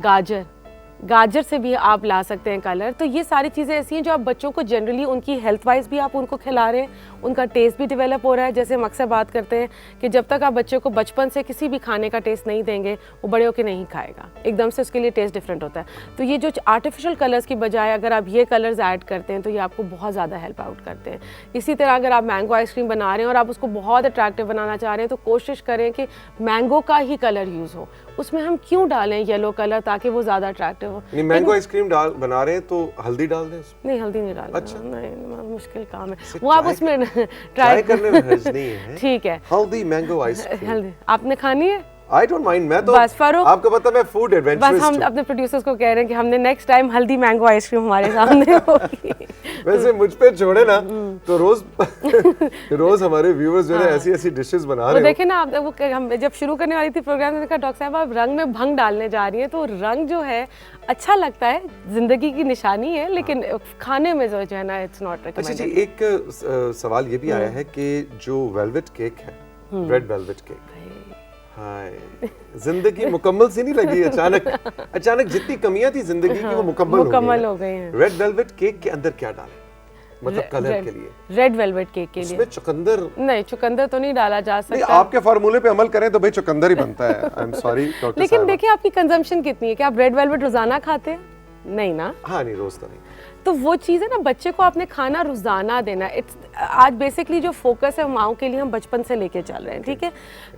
गाजर से भी आप ला सकते हैं कलर। तो ये सारी चीज़ें ऐसी हैं जो आप बच्चों को जनरली उनकी हेल्थ वाइज भी आप उनको खिला रहे हैं, उनका टेस्ट भी डेवलप हो रहा है। जैसे हम अक्सर बात करते हैं कि जब तक आप बच्चे को बचपन से किसी भी खाने का टेस्ट नहीं देंगे वो बड़े होकर नहीं खाएगा, एकदम से उसके लिए टेस्ट डिफरेंट होता है। तो ये जो आर्टिफिशियल कलर्स की बजाय अगर आप ये कलर्स ऐड करते हैं तो ये आपको बहुत ज़्यादा हेल्प आउट करते हैं। इसी तरह अगर आप मैंगो आइसक्रीम बना रहे हैं और आप उसको बहुत अट्रैक्टिव बनाना चाह रहे हैं तो कोशिश करें कि मैंगो का ही कलर यूज़ हो। उसमें हम क्यों डालें येलो कलर ताकि वो ज़्यादा अट्रैक्टिव हो। मैंगो आइसक्रीम बना रहे हैं तो हल्दी डाल दें उसमें? नहीं, हल्दी नहीं डालना। अच्छा। नहीं, मुश्किल काम है वो, आप उसमें ट्राई करने में हर्ज नहीं है। ठीक है, हल्दी मैंगो आइसक्रीम हल्दी आपने खानी है? आई डोंट माइंड, मैं तो बस फारूक, आपको पता मैं फूड एडवेंचरिस्ट बस हम अपने प्रोड्यूसर्स को कह रहे हैं कि हमने नेक्स्ट टाइम हल्दी मैंगो आइसक्रीम हमारे सामने होगी। वैसे मुझ पे छोड़े ना तो रोज हमारे व्यूअर्स जो है ऐसी ऐसी डिशेस बना रहे हैं। हो। देखे ना आप, वो हम जब शुरू करने वाली थी प्रोग्राम में, देखा डॉक्टर साहब आप रंग में भंग डालने जा रही हैं, तो रंग जो है अच्छा लगता है, जिंदगी की निशानी है, लेकिन खाने में जो है ना इट्स नॉट रिकमेंडेड। अच्छा जी, एक सवाल ये भी आया है कि जो वेलवेट केक है, रेड वेलवेट केक, हाय, जिंदगी मुकम्मल सी नहीं लगी? अचानक जितनी कमियां थी जिंदगी की वो मुकम्मल हो गई हैं। रेड वेलवेट केक के अंदर क्या डालें, मतलब कलर के लिए? रेड वेलवेट केक के लिए उसमें चुकंदर? नहीं, चुकंदर तो नहीं डाला जा सकता। नहीं, आपके फार्मूले पे अमल करें तो भाई चुकंदर ही बनता है। आई एम सॉरी डॉक्टर साहब। लेकिन देखिए आपकी कंजम्पशन कितनी है, क्या आप रेड वेलवेट रोजाना खाते हैं? नहीं ना। हाँ, नहीं, रोज तो नहीं। तो वो चीज़ है ना, बच्चे को आपने खाना रोजाना देना। आज बेसिकली जो फोकस है माओ के लिए हम बचपन से लेके चल रहे हैं, ठीक है।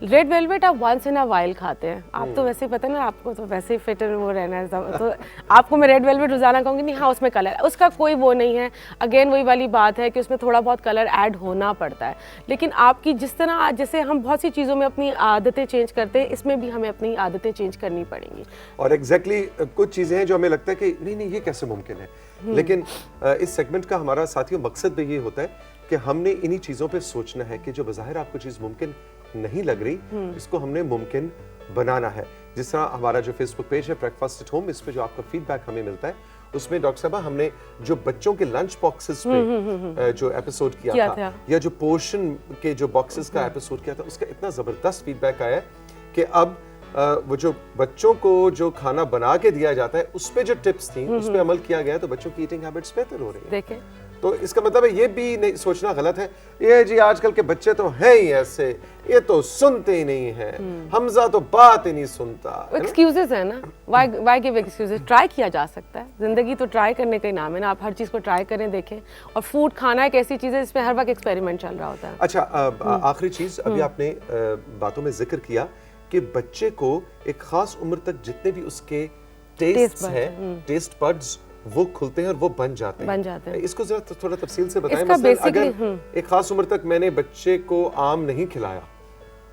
रेड वेलवेट आप वंस इन अ वाइल खाते हैं, आप तो वैसे ही पता ना, आपको तो वैसे ही फिट वो रहना है, तो आपको मैं रेड वेलवेट रोजाना कहूँगी नहीं। हाँ, उसमें कलर, उसका कोई वो नहीं है। अगेन वही वाली बात है कि उसमें थोड़ा बहुत कलर ऐड होना पड़ता है, लेकिन आपकी जिस तरह, जैसे हम बहुत सी चीज़ों में अपनी आदतें चेंज करते हैं, इसमें भी हमें अपनी आदतें चेंज करनी पड़ेंगी। और एग्जैक्टली कुछ चीज़ें हैं जो हमें लगता है कि नहीं ये कैसे मुमकिन है, लेकिन इस सेगमेंट का हमारा साथियों मकसद भी ये होता है कि हमने इन्हीं चीज़ों पे सोचना है कि जो बज़ाहिर आपको चीज़ मुमकिन नहीं लग रही, इसको हमने मुमकिन बनाना है। जिस तरह हमारा जो फेसबुक पेज है ब्रेकफास्ट एट होम, इस पे जो आपका फीडबैक हमें मिलता है, उसमें डॉक्टर साहबा हमने जो बच्चों के लंच बॉक्सेस पे जो एपिसोड किया था, या जो पोर्शन के जो बॉक्सेस का एपिसोड किया था, उसका इतना ज़बरदस्त फीडबैक आया है कि अब वो जो बच्चों को जो खाना बना के दिया जाता है उस पे जो टिप्स थी उस पे अमल किया गया, तो बच्चों की ईटिंग हैबिट्स बेहतर हो रही है। देखें, तो इसका मतलब है ये भी नहीं सोचना गलत है, ये जी आजकल के बच्चे तो हैं ही ऐसे, ये तो सुनते ही नहीं है, हमजा तो बात ही नहीं सुनता। एक्सक्यूजेस है ना, व्हाई गिव एक्सक्यूजेस? ट्राई किया जा सकता है, जिंदगी तो ट्राई करने का ही नाम है ना। आप हर चीज़ को ट्राई करें, देखें। और फूड खाना एक ऐसी चीज़ है जिसमें हर वक्त एक्सपेरिमेंट चल रहा होता है। अच्छा, आखिरी चीज़, अभी आपने बातों में जिक्र किया कि बच्चे को एक खास उम्र तक जितने भी उसके टेस्ट हैं, टेस्ट बड्स, वो खुलते हैं और वो बन जाते हैं। इसको जरा थोड़ा तफसील से बताएं। मसलन अगर एक खास उम्र तक मैंने बच्चे को आम नहीं खिलाया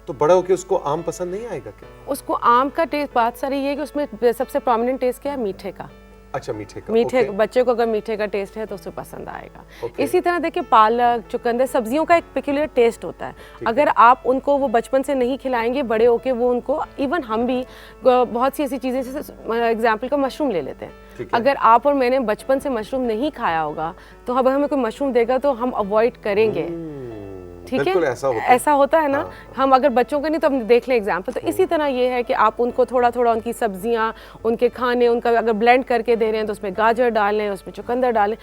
तो बड़ा होके उसको आम पसंद नहीं आएगा क्या? उसको आम का टेस्ट, बात सारी ये है कि उसमें सबसे प्रोमिनेंट टेस्ट क्या है? मीठे का। अच्छा, मीठे का। बच्चे को अगर मीठे का टेस्ट है तो उसे पसंद आएगा। इसी तरह देखिए, पालक, चुकंदर, सब्जियों का एक पेक्यूलियर टेस्ट होता है। अगर आप उनको वो बचपन से नहीं खिलाएंगे, बड़े होके वो उनको, इवन हम भी बहुत सी ऐसी चीज़ें, जैसे एग्जाम्पल का मशरूम ले लेते हैं। अगर आप और मैंने बचपन से मशरूम नहीं खाया होगा तो अब हमें कोई मशरूम देगा तो हम अवॉइड करेंगे, ठीक बिल्कुल है, ऐसा होता है। ऐसा होता है ना। हम अगर बच्चों के नहीं तो हम देख लें एग्जाम्पल, तो इसी तरह ये है कि आप उनको थोड़ा थोड़ा उनकी सब्जियां, उनके खाने, उनका अगर ब्लेंड करके दे रहे हैं तो उसमें गाजर डालें, उसमें चुकंदर डालें,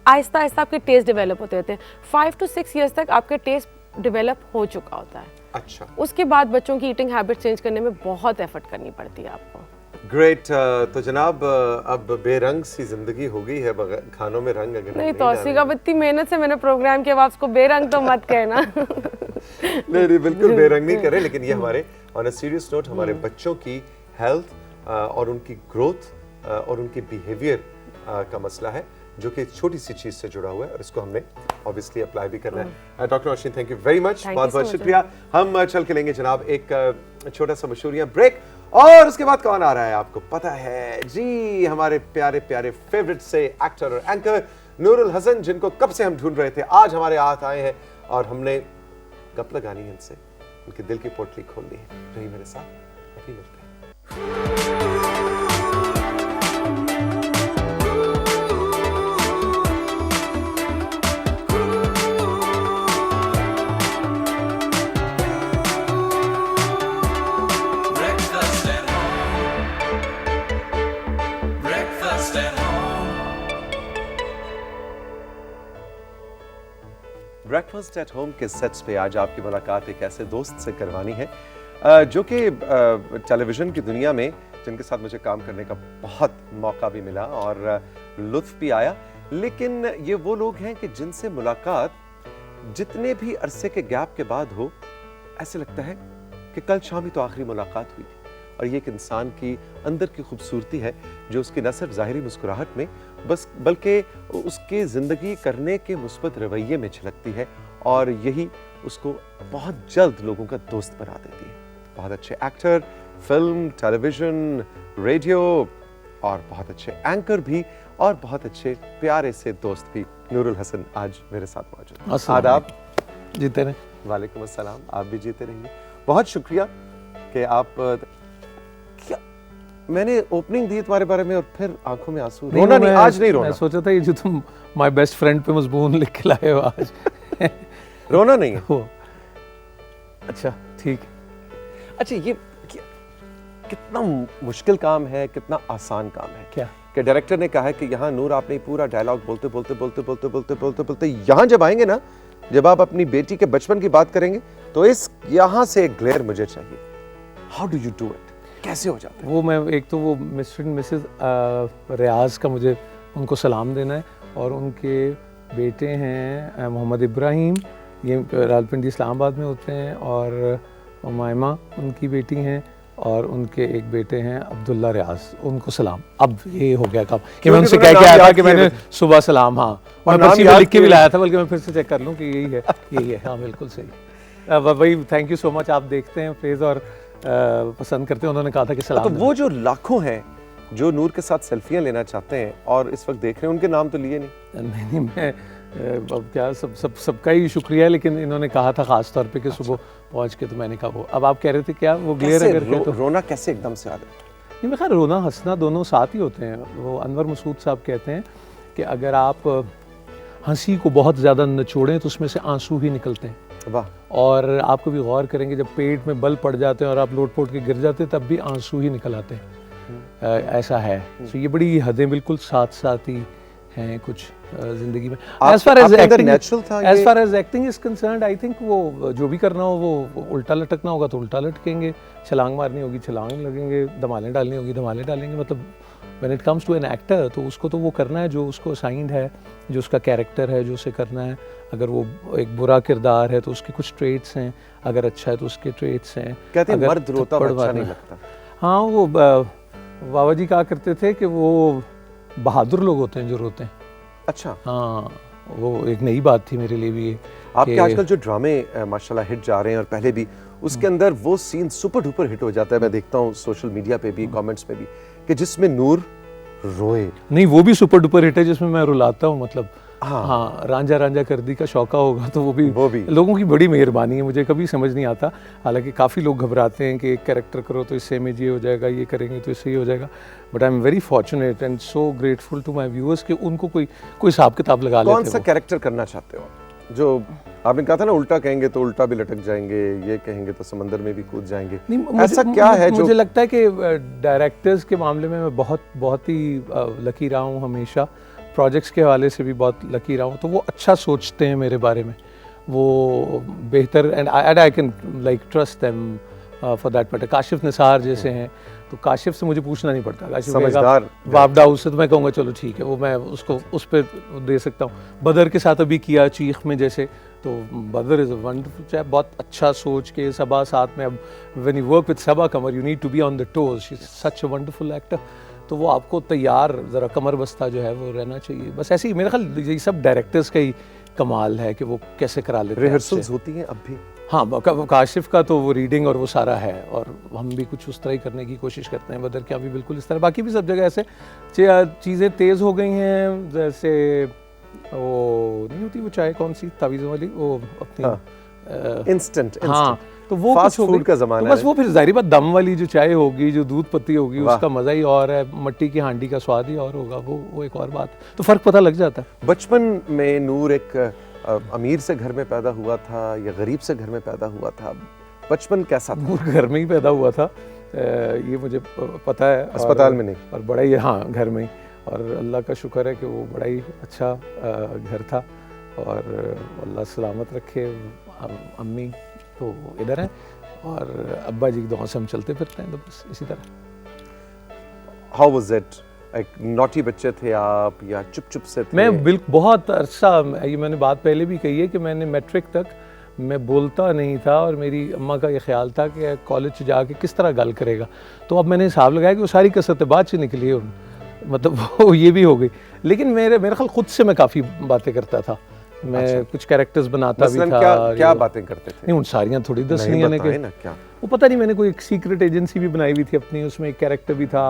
आहिस्ता आहिस्ता आपके टेस्ट डेवलप होते रहते हैं। 5 to 6 years तक आपका टेस्ट डेवलप हो चुका होता है। अच्छा, उसके बाद बच्चों की ईटिंग हैबिट चेंज करने में बहुत एफर्ट करनी पड़ती है आपको। ग्रेट। तो जनाब अब बेरंग सी जिंदगी हो गई है, खानों में रंग अगर नहीं हम तौसीक, अब इतनी मेहनत से मैंने प्रोग्राम किया, अब आप उसको बेरंग तो मत कहना। नहीं, बिल्कुल बेरंग नहीं करें, लेकिन ये हमारे ऑन अ सीरियस नोट हमारे बच्चों की हेल्थ और उनकी ग्रोथ और उनके बिहेवियर का मसला है, जो कि छोटी सी चीज से जुड़ा हुआ है और इसको हमने ऑब्वियसली अप्लाई भी करना है। Doctor Roshni, thank you very much, Thank you बहुत बहुत so much. शुक्रिया। हम चल के लेंगे जनाब एक छोटा सा मशहूरियां ब्रेक, और उसके बाद कौन आ रहा है आपको पता है जी, हमारे प्यारे प्यारे फेवरेट से एक्टर और एंकर नूरुल हसन, जिनको कब से हम ढूंढ रहे थे, आज हमारे हाथ आए हैं और हमने गप लगानी है इनसे, उनके दिल की पोटली खोलनी है। रही मेरे साथ, अभी मिलते हैं। Breakfast at home. Breakfast at home. Breakfast at home के सेट्स पे आज आपकी मुलाकात एक ऐसे दोस्त से करवानी है जो कि टेलीविज़न की दुनिया में, जिनके साथ मुझे काम करने का बहुत मौका भी मिला और लुत्फ भी आया, लेकिन ये वो लोग हैं कि जिनसे मुलाकात जितने भी अरसे के गैप के बाद हो, ऐसे लगता है कि कल शाम ही तो आखिरी मुलाकात हुई थी। और ये एक इंसान की अंदर की खूबसूरती है, जो उसकी न सिर्फ ज़ाहिरी मुस्कुराहट में बल्कि उसके ज़िंदगी करने के मुस्बत रवैये में झलकती है, और यही उसको बहुत जल्द लोगों का दोस्त बना देती है। बहुत अच्छे एक्टर, फिल्म, टेलीविज़न, रेडियो और बहुत अच्छे एंकर भी, और बहुत अच्छे प्यारे से दोस्त भी नूरुल हसन आज मेरे साथ मौजूद हैं। आदाब। जीते रहे। वालेकुम अस्सलाम, आप भी जीते रहिए। बहुत शुक्रिया कि आप क्या मैंने ओपनिंग दी तुम्हारे बारे में और फिर आंखों में आंसू। रोना नहीं, आज नहीं रोना। मैं सोचा था ये जो तुम माय बेस्ट फ्रेंड पे मजबून लिख के लाए हो आज। रोना नहीं है। हो अच्छा, ठीक। अच्छा, ये कितना मुश्किल काम है, कितना आसान काम है क्या? कि डायरेक्टर ने कहा है कि यहाँ नूर आपने पूरा डायलॉग बोलते बोलते बोलते बोलते बोलते बोलते बोलते यहाँ जब आएंगे ना, जब आप अपनी बेटी के बचपन की बात करेंगे, तो इस यहाँ से एक ग्लेयर मुझे चाहिए। How do you do it? कैसे हो जाता है? वो मैं एक तो वो मिस्टर एंड मिसेस रियाज का मुझे उनको सलाम देना है, और उनके बेटे हैं मोहम्मद इब्राहिम, ये रावलपिंडी इस्लामाबाद में होते हैं, और मायमा उनकी बेटी हैं, और उनके एक बेटे हैं अब्दुल्ला रियाज, उनको सलाम। अब ये हो गया काम कि मैं उनसे कह के आया था कि मैंने सुबह सलाम, हाँ, और नाम पर्ची याद में लिख के भी किए। लाया था, बल्कि मैं फिर से चेक कर लूँ कि यही है, यही है, हाँ बिल्कुल सही। भाई थैंक यू सो मच, आप देखते हैं फेज और पसंद करते हैं, उन्होंने कहा था कि सलाम तो देना। वो जो लाखों हैं जो नूर के साथ सेल्फियां लेना चाहते हैं और इस वक्त देख रहे हैं, उनके नाम तो लिए नहीं। नहीं, मैं अब क्या सबका ही शुक्रिया है, लेकिन इन्होंने कहा था खास तौर पे कि सुबह पहुंच के, तो मैंने कहा वो। अब आप कह रहे थे क्या वो क्लियर कैसे अगर तो रोना कैसे एकदम से आ रहा है? नहीं, मैं खैर रोना हंसना दोनों साथ ही होते हैं। वो अनवर मसूद साहब कहते हैं कि अगर आप हंसी को बहुत ज़्यादा निचोड़ें तो उसमें से आंसू ही निकलते हैं, वाह। और आप कभी गौर करेंगे जब पेट में बल पड़ जाते हैं और आप लोट पोट के गिर जाते हैं, तब भी आंसू ही निकल आते हैं। ऐसा है। तो ये बड़ी हदें बिल्कुल साथ साथ ही हैं कुछ जिंदगी में। As far as acting, natural था एज ये? Far as acting is concerned, I think वो जो भी करना हो वो उल्टा लटकना होगा तो उल्टा लटकेंगे, छलांग मारनी होगी छलांग लगेंगे, धमालें डालनी होगी धमालें डालेंगे। मतलब when it comes to an actor, तो उसको तो वो करना है जो उसको असाइंड है, जो उसका कैरेक्टर है, जो उसे करना है। अगर वो एक बुरा किरदार है तो उसके कुछ ट्रेट्स हैं, अगर अच्छा है तो उसके ट्रेट्स हैं। कहते हैं अगर मर्द रोता थप्पड़ अच्छा मारना- नहीं लगता। हाँ, वो बाबा जी कहा करते थे कि वो बहादुर लोग होते हैं जो रोते हैं। अच्छा, हाँ, वो एक नई बात थी मेरे लिए भी ये आपके कि- आजकल जो ड्रामे माशाल्लाह हिट जा रहे हैं और पहले भी, उसके अंदर वो सीन सुपर डुपर हिट हो जाता है। मैं देखता हूँ सोशल मीडिया पे भी, कमेंट्स में भी, कि जिसमें नूर रोए। नहीं, वो भी सुपर डुपर हिट है जिसमें मैं रुलाता हूँ। मतलब हाँ। हाँ, रांझा रांझा कर दी का शौका होगा तो वो भी लोगों की बड़ी मेहरबानी है। मुझे कभी समझ नहीं आता, हालांकि काफ़ी लोग घबराते हैं कि एक कैरेक्टर करो तो इससे इमेज ये हो जाएगा, ये करेंगे तो इससे ये हो जाएगा। But I am very fortunate and so grateful to my viewers कि उनको कोई हिसाब किताब लगा लेते हैं। कौन सा कैरेक्टर करना चाहते हो? जो आपने कहा था ना, उल्टा कहेंगे तो उल्टा भी लटक जाएंगे, ये कहेंगे तो समंदर में भी कूद जाएंगे, ऐसा क्या है जो मुझे लगता है कि डायरेक्टर्स के मामले में मैं बहुत ही लकी रहा हूँ हमेशा, प्रोजेक्ट्स के हवाले से भी बहुत लकी रहा हूँ। तो वो अच्छा सोचते हैं मेरे बारे में, वो बेहतर, and I can like trust them for that matter. Kashif Nisar जैसे हैं, तो काशिफ से मुझे पूछना नहीं पड़ता, काशिफ समझदार वापडा उससे तो मैं कहूँगा चलो ठीक है, वो मैं उसको उस पर दे सकता हूँ। बदर के साथ अभी किया चीख में जैसे, तो बदर इज़ अ वंडरफुल चैप, बहुत अच्छा सोच के। सबा साथ में, अब when you work with Saba Qamar you need to be on the toes, she is such a wonderful actor, तो वो आपको तैयार ज़रा कमर बस्ता जो है वो रहना चाहिए। बस ऐसे ही मेरा ख्याल ये सब डायरेक्टर्स का ही कमाल है कि वो कैसे करा लेते हैं। रिहर्सल्स होती हैं अब भी? हाँ, काशिफ का तो वो रीडिंग और वो सारा है, और हम भी कुछ उस तरह ही करने की कोशिश करते हैं। बदर क्या भी बिल्कुल इस तरह, बाकी भी सब जगह ऐसे चीज़ें तेज़ हो गई हैं। जैसे वो नहीं होती वो चाय कौन सी तावीज़ों वाली, वो अपनी इंस्टेंट, हाँ, तो वो फास्ट कुछ हो फूड गई। का तो ज़माना बस है। वो फिर ज़ाहिर बात दम वाली जो चाय होगी, जो दूध पत्ती होगी, वाह। उसका मज़ा ही और है, मट्टी की हांडी का स्वाद ही और होगा, वो एक और बात, तो फ़र्क पता लग जाता है। बचपन में नूर एक अमीर से घर में पैदा हुआ था या गरीब से घर में पैदा हुआ था? बचपन कैसा था? नूर घर में ही पैदा हुआ था, ये मुझे पता है। अस्पताल में नहीं? और बड़ा ही, हाँ, घर में ही, और अल्लाह का शुक्र है कि वो बड़ा ही अच्छा घर था, और अल्लाह सलामत रखे। अम्मी तो इधर हैं, और अब्बा जी की दुआ से हम चलते फिरते हैं, तो बस इसी तरह। How was it? एक नॉटी बच्चे थे आप या चुप से थे? मैं बिल्कुल बहुत अरसा, ये मैंने बात पहले भी कही है कि मैंने मैट्रिक तक मैं बोलता नहीं था, और मेरी अम्मा का ये ख्याल था कि कॉलेज जाके किस तरह गल करेगा। तो अब मैंने हिसाब लगाया कि वो सारी कसरतें बाद से निकली है, मतलब वो ये भी हो गई। लेकिन मेरे ख्याल खुद से मैं काफ़ी बातें करता था, मैं कुछ कैरेक्टर्स बनाता भी मसलन था। क्या बातें करते थे? नहीं, उन सारियाँ थोड़ी दसनी है बताएं ना क्या? वो पता नहीं, मैंने कोई एक सीक्रेट एजेंसी भी बनाई हुई थी अपनी, उसमें एक कैरेक्टर भी था,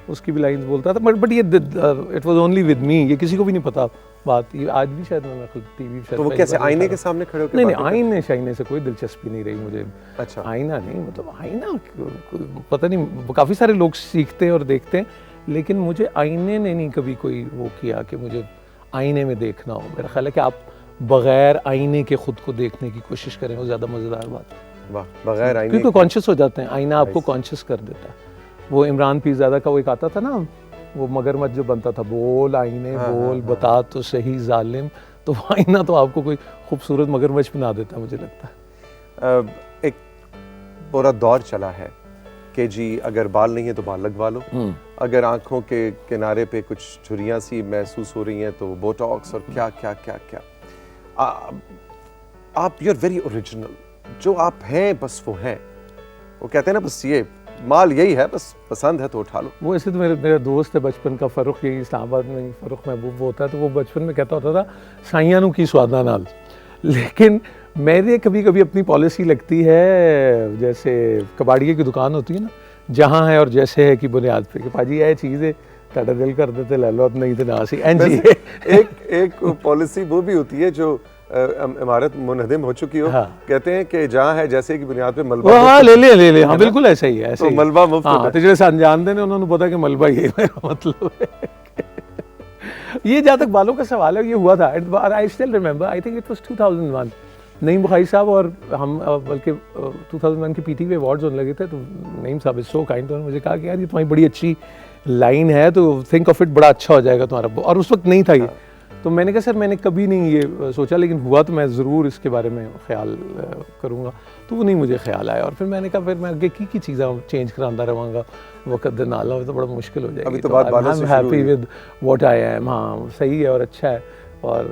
उसकी भी लाइंस बोलता था, बट ये it was only with me, ये किसी को भी नहीं पता बात। ये आज भी शायद मैं खुद टीवी तो वो कैसे आईने के सामने खड़े होकर? नहीं, आईने शाइने से कोई दिलचस्पी नहीं रही मुझे। अच्छा। आईना नहीं, मतलब आईना पता नहीं, काफ़ी सारे लोग सीखते हैं और देखते हैं, लेकिन मुझे आईने ने नहीं कभी कोई वो किया कि मुझे आईने में देखना हो। मेरा ख्याल है कि आप बगैर आईने के खुद को देखने की कोशिश करें, वो ज़्यादा मज़ेदार बात है। वाह, बगैर आईने क्योंकि कॉन्शियस हो जाते हैं, आईना आपको कॉन्शियस कर देता है। वो इमरान पीरज़ादा का वो एक आता था ना, वो मगरमच्छ जो बनता था, बोल आईने बोल, बता तो सही जालिम, तो वो आईना तो आपको कोई खूबसूरत मगरमच्छ बना देता है, मुझे लगता है। एक पूरा दौर चला है कि जी अगर बाल नहीं है तो बाल लगवा लो, अगर आंखों के किनारे पे कुछ झुर्रियाँ सी महसूस हो रही हैं तो बोटॉक्स, और क्या क्या क्या क्या। आप यू आर वेरी ओरिजिनल, जो आप हैं बस वो हैं। वो कहते हैं ना, बस ये माल यही है, बस पसंद है तो उठा लो। वो ऐसे तो मेरा दोस्त है बचपन का, फ़रुख, यही इस्लामाबाद में फ़रुख महबूब होता है, तो वो बचपन में कहता होता था साइयां नू की स्वादा नाल। लेकिन मेरे कभी कभी अपनी पॉलिसी लगती है, जैसे कबाड़िए की दुकान होती है ना, जहाँ है और जैसे है की बुनियाद पे, कि पाजी ये चीज़ है, ताड़ा दिल कर देते ले लो, नहीं तो ना सी जी। एक पॉलिसी वो भी होती है जो इमारत मुनहदिम हो चुकी हो, हाँ। कहते हैं कि जहाँ है जैसे की बुनियाद पे मलबा हाँ, ले ले, हाँ बिल्कुल ऐसा ही है, ऐसा तो ही। मलबा मुफ्त हाँ, होता है। तो जैसे अनजान ने उन्होंने पता कि मलबा ये मेरा मतलब है। ये जहाँ तक बालों का सवाल है, ये हुआ था, I still remember, I think it was 2001, Naeem Bukhari साहब और हम, बल्कि 2001 के पीटीवी अवार्ड्स होने लगे थे, तो नईम साहब इज सो काइंड, तो उन्होंने मुझे कहा कि यार ये तुम्हारी बड़ी अच्छी लाइन है, तो थिंक ऑफ इट, बड़ा अच्छा हो जाएगा तुम्हारा। और उस वक्त नहीं था ये, तो मैंने कहा सर मैंने कभी नहीं ये सोचा, लेकिन हुआ तो मैं ज़रूर इसके बारे में ख्याल करूँगा। तो वो नहीं मुझे ख्याल आया, और फिर मैंने कहा फिर मैं आगे की चीज़ें चेंज कराता रहूँगा, वक्त दे नाला हो तो बड़ा मुश्किल हो जाएगी। अभी तो बात बालों से शुरू हैप्पी हुई। विद व्हाट आई एम, हाँ सही है और अच्छा है, और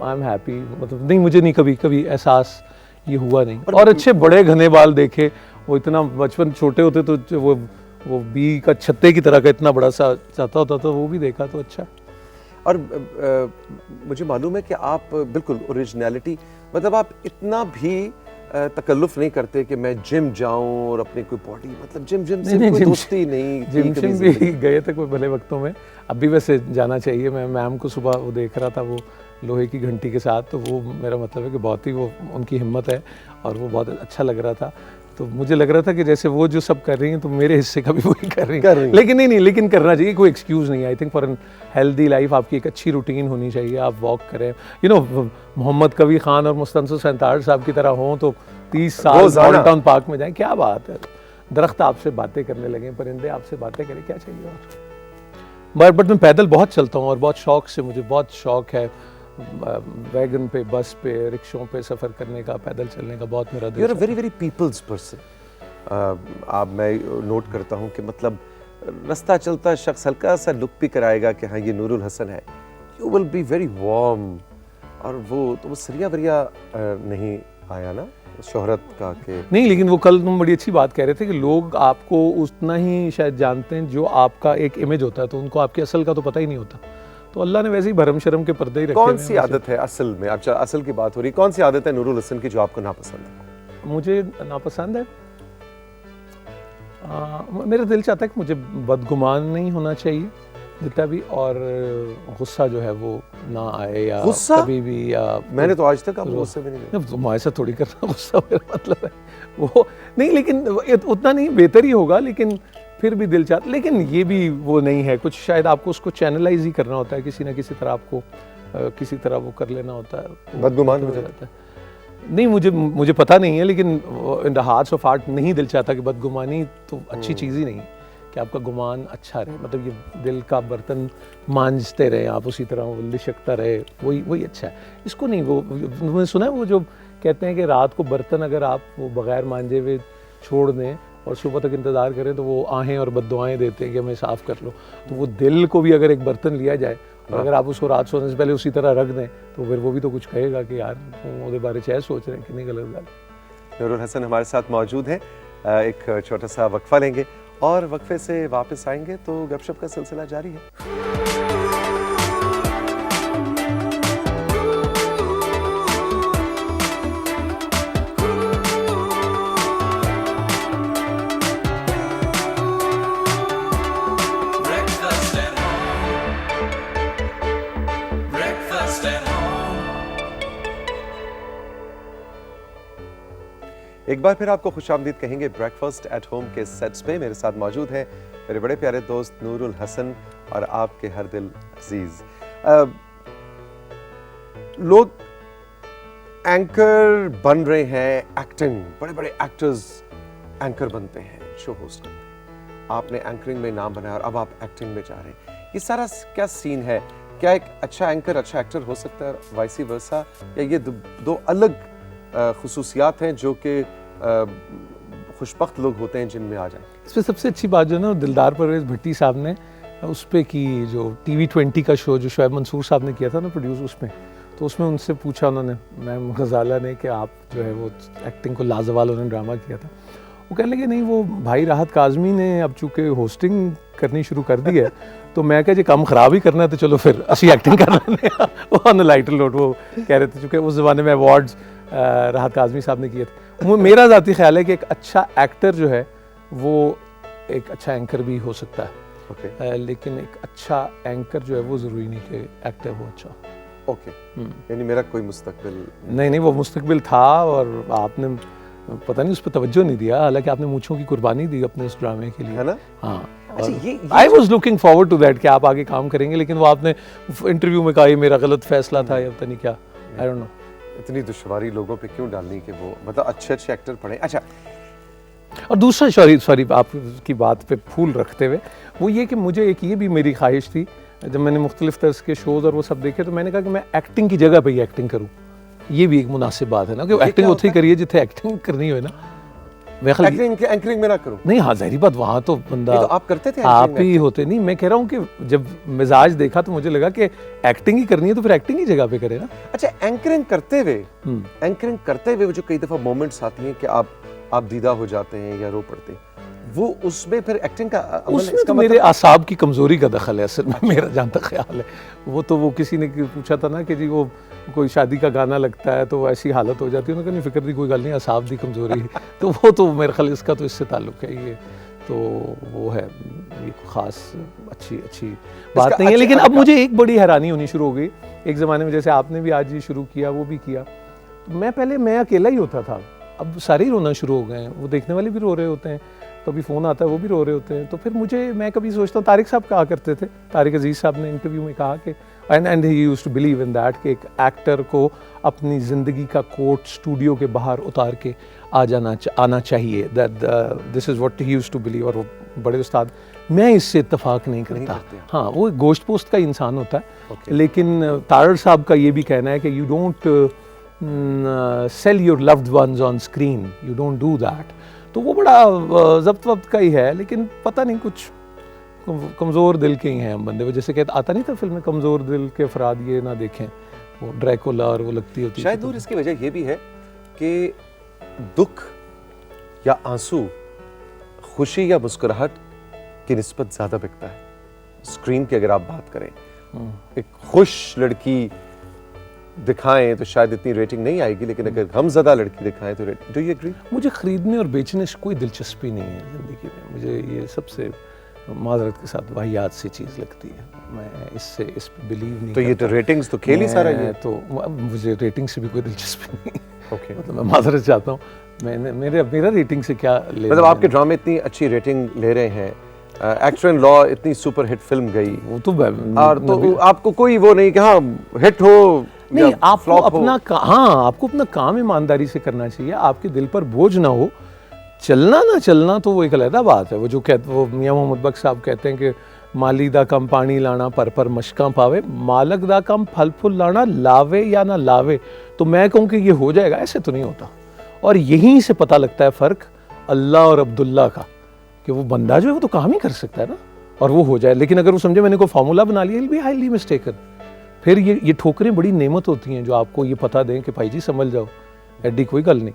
आई एम हैप्पी, मतलब नहीं, मुझे नहीं कभी एहसास ये हुआ नहीं। और अच्छे बड़े घने बाल देखे, वो इतना बचपन छोटे होते तो वो बी का छत्ते की तरह का इतना बड़ा सा चाहता होता, तो वो भी देखा तो अच्छा। और मुझे मालूम है कि आप बिल्कुल ओरिजिनलिटी, मतलब आप इतना भी तकल्लुफ नहीं करते कि मैं जिम जाऊं और अपनी कोई बॉडी, मतलब जिम से कोई दोस्ती नहीं की जिम कभी भी जिंदगी। गए थे कोई भले वक्तों में, अब भी वैसे जाना चाहिए। मैं मैम को सुबह वो देख रहा था, वो लोहे की घंटी के साथ, तो वो मेरा मतलब है कि बहुत ही वो उनकी हिम्मत है, और वो बहुत अच्छा लग रहा था। तो मुझे लग रहा था कि जैसे वो जो सब कर रही हैं तो मेरे हिस्से का भी वही कर रही कर रही हैं, हैं। लेकिन नहीं लेकिन करना चाहिए, कोई एक्सक्यूज़ नहीं है। I think for an healthy life आपकी एक अच्छी रूटीन होनी चाहिए, आप वॉक करें, यू नो मोहम्मद कबीर खान और मुस्तनसर सरताज साहब की तरह हों तो 30 साल रोज़ाना। डाउन टाउन पार्क में जाएं, क्या बात है, दरख्त आपसे बातें करने लगे, परिंदे आपसे बातें करें, क्या चाहिए और। बट मैं पैदल बहुत चलता हूँ और बहुत शौक से, मुझे बहुत शौक है वैगन पे, बस पे, रिक्शों पे सफ़र करने का, पैदल चलने का बहुत मेरा दिल यू आर अ चाहता है। Very very peoples person. आप मैं नोट करता हूँ कि मतलब रास्ता चलता शख्स हल्का सा लुक भी कराएगा कि हाँ ये नूरुल हसन है, you will be very warm. और वो सरिया वरिया नहीं आया ना शोहरत का कि नहीं, लेकिन वो कल तुम बड़ी अच्छी बात कह रहे थे कि लोग आपको उतना ही शायद जानते हैं जो आपका एक इमेज होता है, तो उनको आपके असल का तो पता ही नहीं होता। तो अल्लाह ने वैसे ही भरम शर्म के पर्दे ही रखे कौन हुए सी हैं आदत है असल में, अब असल की बात हो रही, कौन सी आदत है नूरुल हसन की जो आपको नापसंद है? मुझे नापसंद है, मेरा दिल चाहता है कि मुझे बदगुमान नहीं होना चाहिए जितना भी, और गुस्सा जो है वो ना आए, या गुस्सा? कभी भी, या मैंने तो आज तक आपको गुस्से में नहीं देखा। तुम ऐसा थोड़ी करना, गुस्सा मेरा मतलब है वो नहीं, लेकिन उतना नहीं, बेहतर ही होगा, लेकिन फिर भी दिल चाहता, लेकिन ये भी वो नहीं है, कुछ शायद आपको उसको चैनलाइज ही करना होता है, किसी ना किसी तरह आपको किसी तरह वो कर लेना होता है, वो बदगुमान हो जाता है। नहीं, मुझे पता नहीं है, लेकिन in the hearts of art नहीं दिल चाहता कि बदगुमानी तो अच्छी चीज़ ही नहीं कि आपका गुमान अच्छा रहे, मतलब ये दिल का बर्तन मांजते रहे आप, उसी तरह वो लिशकता रहे, वही अच्छा है। इसको नहीं, वो मैंने सुना है वो जो कहते हैं कि रात को बर्तन अगर आप वो बगैर मांजे हुए छोड़ दें और सुबह तक इंतज़ार करें तो वो आहें और बद्दुआएं देते हैं कि हमें साफ़ कर लो। तो वो दिल को भी अगर एक बर्तन लिया जाए और अगर आप उसको रात सोने से पहले उसी तरह रख दें तो फिर वो भी तो कुछ कहेगा कि यार वो बारे में सोच रहे हैं, कितनी गलत गल। नूरुल हसन हमारे साथ मौजूद हैं, एक छोटा सा वक्फा लेंगे और वक्फे से वापस आएंगे तो गपशप का सिलसिला जारी है। Breakfast at home. Breakfast at home. एक बार फिर आपको खुशामदीद कहेंगे ब्रेकफास्ट एट होम के सेट्स पे। मेरे साथ मौजूद है मेरे बड़े प्यारे दोस्त नूरुल हसन और आपके हर दिल अजीज। लोग एंकर बन रहे हैं, एक्टिंग, बड़े बड़े एक्टर्स एंकर बनते हैं, शो होस्ट करते हैं। आपने एंकरिंग में नाम बनाया और अब आप एक्टिंग में जा रहे हैं, ये सारा क्या सीन है? क्या एक अच्छा एंकर अच्छा एक्टर हो सकता है, वाइसी वर्सा, या ये दो अलग खुसूसियात हैं जो कि खुशबख्त लोग होते हैं जिनमें आ जाए? इसमें सबसे अच्छी बात जो है ना, दिलदार परवेज़ भट्टी साहब ने उस पे की, जो TV20 का शो जो शोएब मंसूर साहब ने किया था ना प्रोड्यूस, उसमें उनसे पूछा उन्होंने, मैम गजाला ने, कि आप जो है वो एक्टिंग को लाजवाल उन्होंने ड्रामा किया था। वो कहने लगे नहीं, वो भाई राहत काज़मी ने अब चूँकि होस्टिंग करनी शुरू कर दी है तो मैं कहा जी काम ख़राब ही करना है तो चलो फिर असी एक्टिंग कर लेंगे। वो ऑन लाइटर नोट वो कह रहे थे, चूँकि उस ज़माने में अवार्ड्स राहत काज़मी साहब ने किए थे। मेरा ज़ाती ख्याल है कि एक अच्छा एक्टर जो है वो एक अच्छा एंकर भी हो सकता है, ओके लेकिन एक अच्छा एंकर जो है वो ज़रूरी नहीं कि एक्टर हो अच्छा। ओके, यानी मेरा कोई मुस्तकबिल नहीं, वो मुस्तकबिल था और आपने पता नहीं उस पर तवज्जो नहीं दिया, हालांकि आपने मूंछों की कुर्बानी दी अपने उस ड्रामे के लिए, है ना? हाँ। अच्छा, ये I was looking forward to that कि आप आगे काम करेंगे, लेकिन वो आपने इंटरव्यू में कहा ये मेरा गलत फैसला था या पता नहीं क्या, आई डोंट नो। इतनी दुश्वारी लोगों पे क्यों डालनी कि वो मतलब अच्छे अच्छे एक्टर पढ़े? अच्छा, और दूसरा सॉरी आपकी बात पे फूल रखते हुए वो ये कि मुझे एक ये भी मेरी ख्वाहिश थी, जब मैंने मुख्तलिफ तर्ज के शोज़ और वो सब देखे तो मैंने कहा कि मैं एक्टिंग की जगह पे ही एक्टिंग करूँ। ये भी एक मुनासिब बात है ना कि एक्टिंग उतनी करिए जिथे एक्टिंग करनी हो ना। एंकरिंग में ना करूं? नहीं, हाँ ज़ाहिर बात, वहाँ तो बंदा ये तो आप करते थे, आप acting ही होते। नहीं, मैं कह रहा हूँ कि जब मिजाज देखा तो मुझे लगा कि एक्टिंग ही करनी है तो फिर एक्टिंग ही जगह पे करे ना। अच्छा, एंकरिंग करते हुए जो कई दफा मोमेंट्स आती हैं कि आप दीदा हो जाते हैं या रो पड़ते हैं, वो उसमें फिर एक्टिंग का उसमें तो मेरे आसाब की कमजोरी का दखल है असल में, मेरा जहाँ तक ख्याल है। वो किसी ने पूछा था ना कि जी वो कोई शादी का गाना लगता है तो ऐसी हालत हो जाती है, उन्होंने कहा नहीं फिक्र दी कोई गल नहीं, आसाब दी कमजोरी है। तो वो तो मेरे ख्याल इसका तो इससे ताल्लुक है, ये तो वो है, ये खास अच्छी बात नहीं है। लेकिन अब मुझे एक बड़ी हैरानी होनी शुरू हो गई, एक ज़माने में जैसे आपने भी आज ये शुरू किया वो भी किया, मैं अकेला ही होता था अब सारे ही रोना शुरू हो गए हैं, वो देखने वाले भी रो रहे होते हैं, कभी फ़ोन आता है वो भी रो रहे होते हैं। तो फिर मैं कभी सोचता हूँ, तारिक साहब कहा करते थे, तारिक अजीज़ साहब ने इंटरव्यू में कहा कि and he used to believe in that कि एक एक्टर को अपनी ज़िंदगी का कोट स्टूडियो के बाहर उतार के आना चाहिए, that this is what he used to believe. और वो बड़े उस्ताद, मैं इससे इत्तेफाक नहीं करता। हाँ, वो गोश्त पोस्ट का इंसान होता है, लेकिन तारड़ साहब का ये भी कहना है कि you don't sell your loved ones on screen, you don't do that. तो वो बड़ा ज़ब्त वब्त का ही है, लेकिन पता नहीं कुछ कमज़ोर दिल के ही हैं हम बंदे। वो जैसे कहते आता नहीं था फिल्म में, कमज़ोर दिल के अफराद ये ना देखें, वो ड्रैकुला और वो लगती होती शायद दूर इसकी वजह ये भी है कि दुख या आंसू खुशी या मुस्कुराहट की निस्बत ज़्यादा बिकता है स्क्रीन की। अगर आप बात करें एक खुश लड़की दिखाएं तो शायद इतनी रेटिंग नहीं आएगी, लेकिन अगर गमज़दा लड़की दिखाएं तो डू यू एग्री? मुझे ख़रीदने और बेचने से कोई दिलचस्पी नहीं है ज़िंदगी में। मुझे ये सबसे माजरत के साथ वाहियात सी चीज़ लगती है, मैं इस पर बिलीव नहीं तो ये तो रेटिंग्स तो खेल ही सारा ये तो मुझे रेटिंग से भी कोई दिलचस्पी नहीं। ओके, मतलब मैं माजरत चाहता हूँ, मेरा रेटिंग से क्या ले, मतलब आपके ड्रामे इतनी अच्छी रेटिंग ले रहे हैं, एक्टर इन लॉ इतनी सुपर हिट फिल्म गई, वो तो और तो आपको कोई वो नहीं कि हाँ हिट हो नहीं, आपको अपना हाँ, आपको अपना काम ईमानदारी से करना चाहिए, आपके दिल पर बोझ ना हो। चलना ना चलना तो वो एक अलग बात है। वो जो कहते, वो मियाँ मोहम्मद बख्श साहब कहते हैं कि माली दा कम पानी लाना पर मशकां पावे, मालक दा कम फल फूल लाना लावे या ना लावे। तो मैं कहूँ कि ये हो जाएगा, ऐसे तो नहीं होता। और यहीं से पता लगता है फ़र्क अल्लाह और अब्दुल्ला का, कि वो बंदा जो है वो तो काम ही कर सकता है ना, और वो हो जाए। लेकिन अगर वो समझे मैंने कोई फार्मूला बना लिया, विल बी हाईली मिस्टेकन। फिर ये ठोकरें बड़ी नेमत होती हैं जो आपको ये पता दें कि भाई जी समझ जाओ, एडी कोई गल नहीं।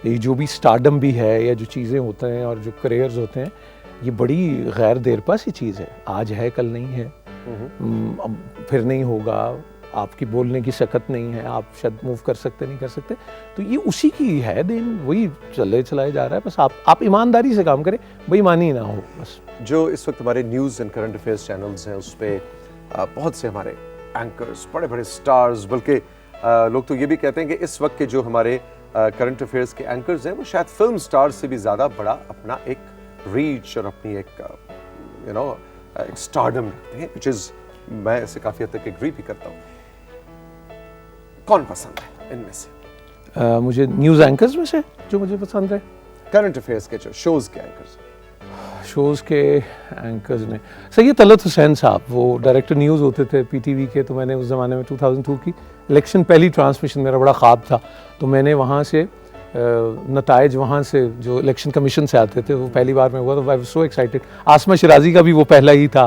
ये जो भी स्टारडम भी है या जो चीज़ें होते हैं और जो करियर्स होते हैं, ये बड़ी गैर देर पास ही चीज़ है, आज है कल नहीं है, अब फिर नहीं होगा। आपकी बोलने की शकत नहीं है, आप शायद मूव कर सकते नहीं कर सकते, तो ये उसी की है देन, वही चलाए जा रहा है। बस आप ईमानदारी से काम करें, बेईमानी ना हो बस। जो इस वक्त हमारे news and current affairs channels हैं, उस पर बहुत से हमारे एंकर्स, बड़े बड़े स्टार्स, बल्कि लोग तो ये भी कहते हैं कि इस वक्त के जो हमारे करंट अफेयर्स के एंकर्स हैं वो शायद फिल्म स्टार्स से भी ज़्यादा बड़ा अपना एक रीच और अपनी एक एक स्टारडम रखते हैं, विच इज़ मैं इससे काफ़ी हद तक एग्री भी करता हूँ। कौन पसंद है इनमें से? मुझे न्यूज़ एंकर्स में से जो मुझे पसंद है, करंट अफेयर्स के जो शोज़ के एंकर्स, शोज़ के एंकर्स में सैयद तलत हुसैन साहब, वो डायरेक्टर न्यूज़ होते थे पीटीवी के। तो मैंने उस ज़माने में 2002 की इलेक्शन पहली ट्रांसमिशन मेरा बड़ा ख्वाब था, तो मैंने वहाँ से नताइज वहाँ से जो इलेक्शन कमीशन से आते थे वो पहली बार में हुआ, तो आई वाज सो एक्साइटेड। आसमा शिराजी का भी वो पहला ही था,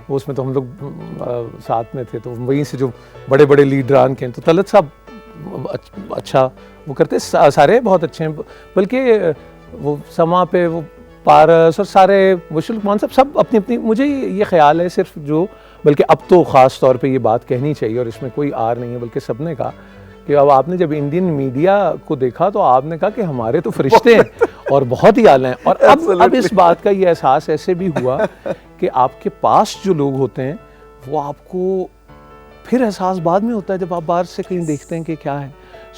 वो उसमें तो हम लोग साथ में थे, तो वहीं से जो बड़े बड़े लीडरान के, तो तलत साहब अच्छा वो करते, सारे बहुत अच्छे हैं, बल्कि वो समा पे वो पारस और सारे मुशल मान सब अपनी अपनी, मुझे ये ख्याल है सिर्फ जो, बल्कि अब तो ख़ास तौर पे ये बात कहनी चाहिए और इसमें कोई आर नहीं है, बल्कि सबने कहा कि अब आपने जब इंडियन मीडिया को देखा तो आपने कहा कि हमारे तो फरिश्ते हैं और बहुत ही आला हैं। और अब इस बात का ये एहसास ऐसे भी हुआ कि आपके पास जो लोग होते हैं वो आपको फिर एहसास बाद में होता है जब आप बाहर से कहीं देखते हैं कि क्या है।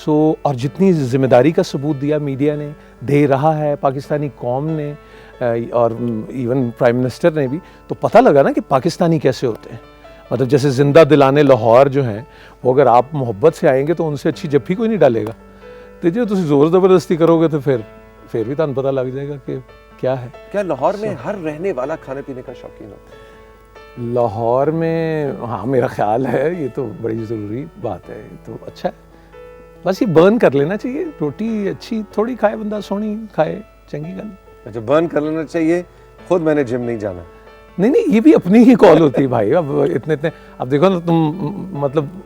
और जितनी जिम्मेदारी का सबूत दिया मीडिया ने, दे रहा है पाकिस्तानी कौम ने और इवन प्राइम मिनिस्टर ने भी, तो पता लगा ना कि पाकिस्तानी कैसे होते हैं। मतलब जैसे जिंदा दिलाने लाहौर जो हैं, वो अगर आप मोहब्बत से आएंगे तो उनसे अच्छी जफ्फी कोई नहीं डालेगा। तो जो तुम जोर ज़बरदस्ती करोगे तो फिर भी तुम पता लग जाएगा कि क्या है। क्या लाहौर में हर रहने वाला खाने पीने का शौकीन होता है? लाहौर में हाँ, मेरा ख्याल है ये तो बड़ी ज़रूरी बात है, तो अच्छा है। बस ये बर्न कर लेना चाहिए, रोटी अच्छी थोड़ी खाए बंदा, सोनी खाए, चंगी गल। अच्छा, बर्न कर लेना चाहिए। खुद मैंने जिम नहीं जाना। नहीं, ये भी अपनी ही कॉल होती है भाई। अब इतने अब देखो ना तुम, मतलब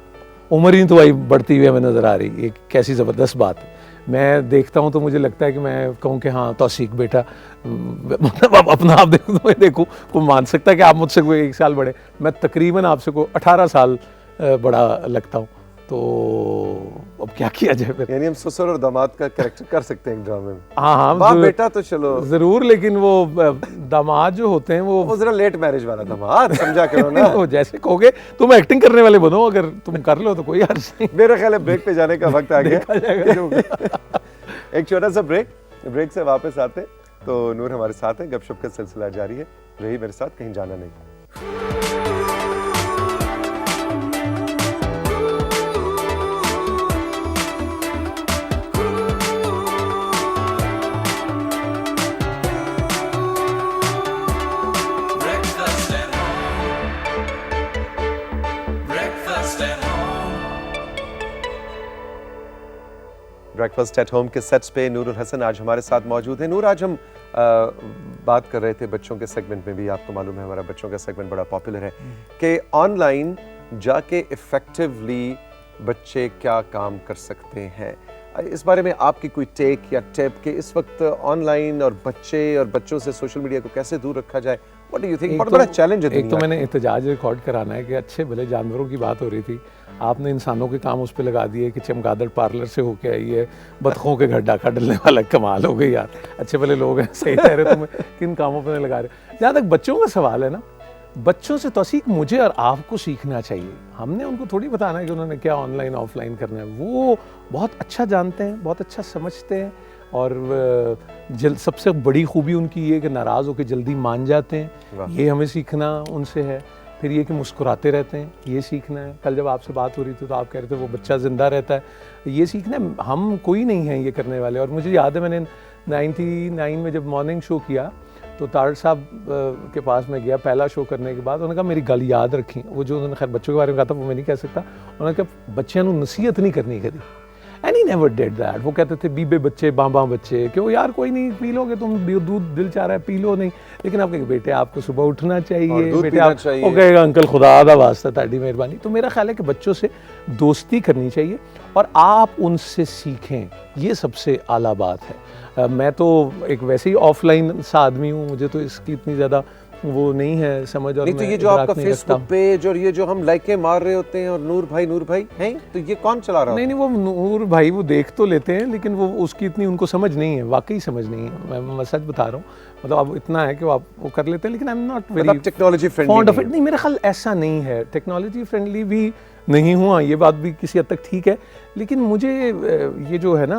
उम्र ही तो भाई बढ़ती हुई हमें नज़र आ रही, ये कैसी ज़बरदस्त बात है। मैं देखता हूँ तो मुझे लगता है कि मैं कहूँ कि हाँ तौसीक बेटा, मतलब अब अपना आप देखो तो मैं देखूँ, कोई मान सकता है कि आप मुझसे कोई 1 साल बड़े, मैं तकरीबन आपसे को 18 साल बड़ा लगता हूँ। तो अब क्या किया जाए फिर? यानी हम ससुर और दामाद का कैरेक्टर कर सकते हैं एक ड्रामे में। हाँ बाप बेटा तो चलो जरूर, लेकिन वो दामाद जो होते हैं वो जरा लेट मैरिज वाला दामाद समझा करो ना। वो जैसे कहोगे तुम एक्टिंग करने वाले बनो, अगर तुम कर लो तो कोई हर्ज नहीं। मेरा ख्याल है ब्रेक पे जाने का वक्त आ गया। देखा जाएगा जो एक छोटा सा ब्रेक से वापस आते तो नूर हमारे साथ है, गपशप का सिलसिला जारी है, रही मेरे साथ, कहीं जाना नहीं। Breakfast at home. Breakfast at home. Breakfast at home के सेट्स पे नूरुल हसन आज हमारे साथ मौजूद है। नूर, आज हम बात कर रहे थे बच्चों के सेगमेंट में भी, आपको मालूम है हमारा बच्चों का सेगमेंट बड़ा पॉपुलर है, कि ऑनलाइन जाके इफेक्टिवली बच्चे क्या काम कर सकते हैं। इस बारे में आपकी कोई टेक या टिप कि इस वक्त ऑनलाइन और बच्चे और बच्चों से सोशल मीडिया को कैसे दूर रखा जाए? What do you think? बहुत बड़ा चैलेंज है एक तो दुनिया मैंने एहतजाज रिकॉर्ड कराना है कि अच्छे भले जानवरों की बात हो रही थी, आपने इंसानों के काम उस पर लगा दिए कि चमगादड़ पार्लर से होके आई है, बतखों के घर डाका डलने वाला, कमाल हो गई यार। अच्छे भले लोग हैं, सही कह रहे हो, तुम्हें किन कामों पर लगा रहे हो। जहाँ तक बच्चों का सवाल है ना, बच्चों से तौसीक मुझे और आपको सीखना चाहिए। हमने उनको थोड़ी बताना है कि उन्होंने क्या ऑनलाइन ऑफलाइन करना है, वो बहुत अच्छा जानते हैं, बहुत अच्छा समझते हैं। और सबसे बड़ी खूबी उनकी ये कि नाराज़ होकर जल्दी मान जाते हैं, ये हमें सीखना उनसे है। फिर ये कि मुस्कुराते रहते हैं, ये सीखना है। कल जब आपसे बात हो रही थी तो आप कह रहे थे वो बच्चा ज़िंदा रहता है, ये सीखना है। हम कोई नहीं हैं ये करने वाले। और मुझे याद है मैंने 99 में जब मॉर्निंग शो किया तो तारड़ साहब के पास में गया पहला शो करने के बाद। उन्होंने कहा मेरी गल याद रखी, वो जो उन्होंने खैर बच्चों के बारे में कहा था वो मैं नहीं कह सकता। उन्होंने कहा बच्चों को नसीहत नहीं करनी कभी, and he never did that. वो कहते थे बीबे बच्चे बाबा बच्चे, कि वो यार कोई नहीं, पी लोगे तुम, दूध दिल चाह रहा है पी लो नहीं। लेकिन आप कहेंगे बेटे आपको सुबह उठना चाहिए, बेटे आप, वो कहेगा अंकल खुदा दा वास्ता ताड़ी मेहरबानी। तो मेरा ख्याल है कि बच्चों से दोस्ती करनी चाहिए और आप उनसे सीखें, ये सबसे आला बात है। मैं तो एक वैसे ही ऑफलाइन सा आदमी हूँ, मुझे तो इसकी इतनी ज़्यादा वो नहीं है समझ। और नहीं तो ये जो आपका फेसबुक पेज और ये जो हम लाइकें मार रहे होते हैं और नूर भाई हैं, तो ये कौन चला रहा है? नहीं, वो नूर भाई वो देख तो लेते हैं, लेकिन वो उसकी इतनी उनको समझ नहीं है, वाकई समझ नहीं है। मैं सच बता रहा हूँ, मतलब अब इतना है कि वो आप वो कर लेते हैं, लेकिन I am not very technology fond of it. Friendly. नहीं, मेरा ख्याल ऐसा नहीं है, टेक्नोलॉजी फ्रेंडली भी नहीं हुआ, ये बात भी किसी हद तक ठीक है। लेकिन मुझे ये जो है ना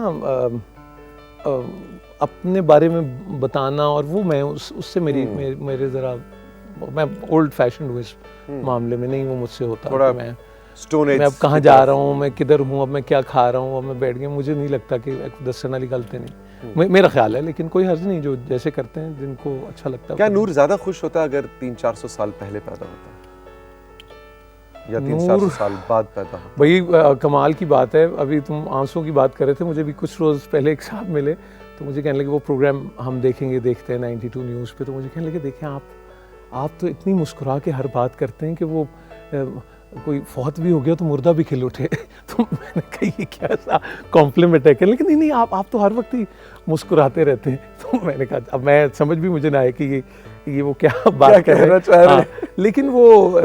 अपने बारे में बताना, और वो मैं उससे मेरे ज़रा, मैं ओल्ड फैशन हूँ इस मामले में, नहीं वो मुझसे होता थोड़ा कि स्टोन एज मैं अब कहाँ जा रहा हूँ, मैं किधर हूँ, अब मैं क्या खा रहा हूँ, अब मैं बैठ गया। मुझे नहीं लगता कि दस्सन वाली गलती नहीं, मेरा ख्याल है। लेकिन कोई हर्ज नहीं, जो जैसे करते हैं जिनको अच्छा लगता है। क्या नूर ज्यादा खुश होता अगर 300-400 साल पहले पैदा होता या 300-400 साल बाद पैदा होता? भाई कमाल की बात है। अभी तुम आंसू की बात कर रहे थे, मुझे भी कुछ रोज़ पहले एक साहब मिले तो मुझे कहने लगे वो प्रोग्राम हम देखते हैं 92 न्यूज़ पे। तो मुझे कहने लगे देखें आप तो इतनी मुस्कुरा के हर बात करते हैं कि वो कोई फौत भी हो गया तो मुर्दा भी खिल उठे। तो मैंने कहा ये क्या सा कॉम्प्लीमेंट है? कहने लेकिन नहीं आप तो हर वक्त ही मुस्कुराते रहते हैं। तो मैंने कहा अब मैं समझ भी मुझे ना आए कि ये वो क्या बात कहना चाह रहे हैं। लेकिन वो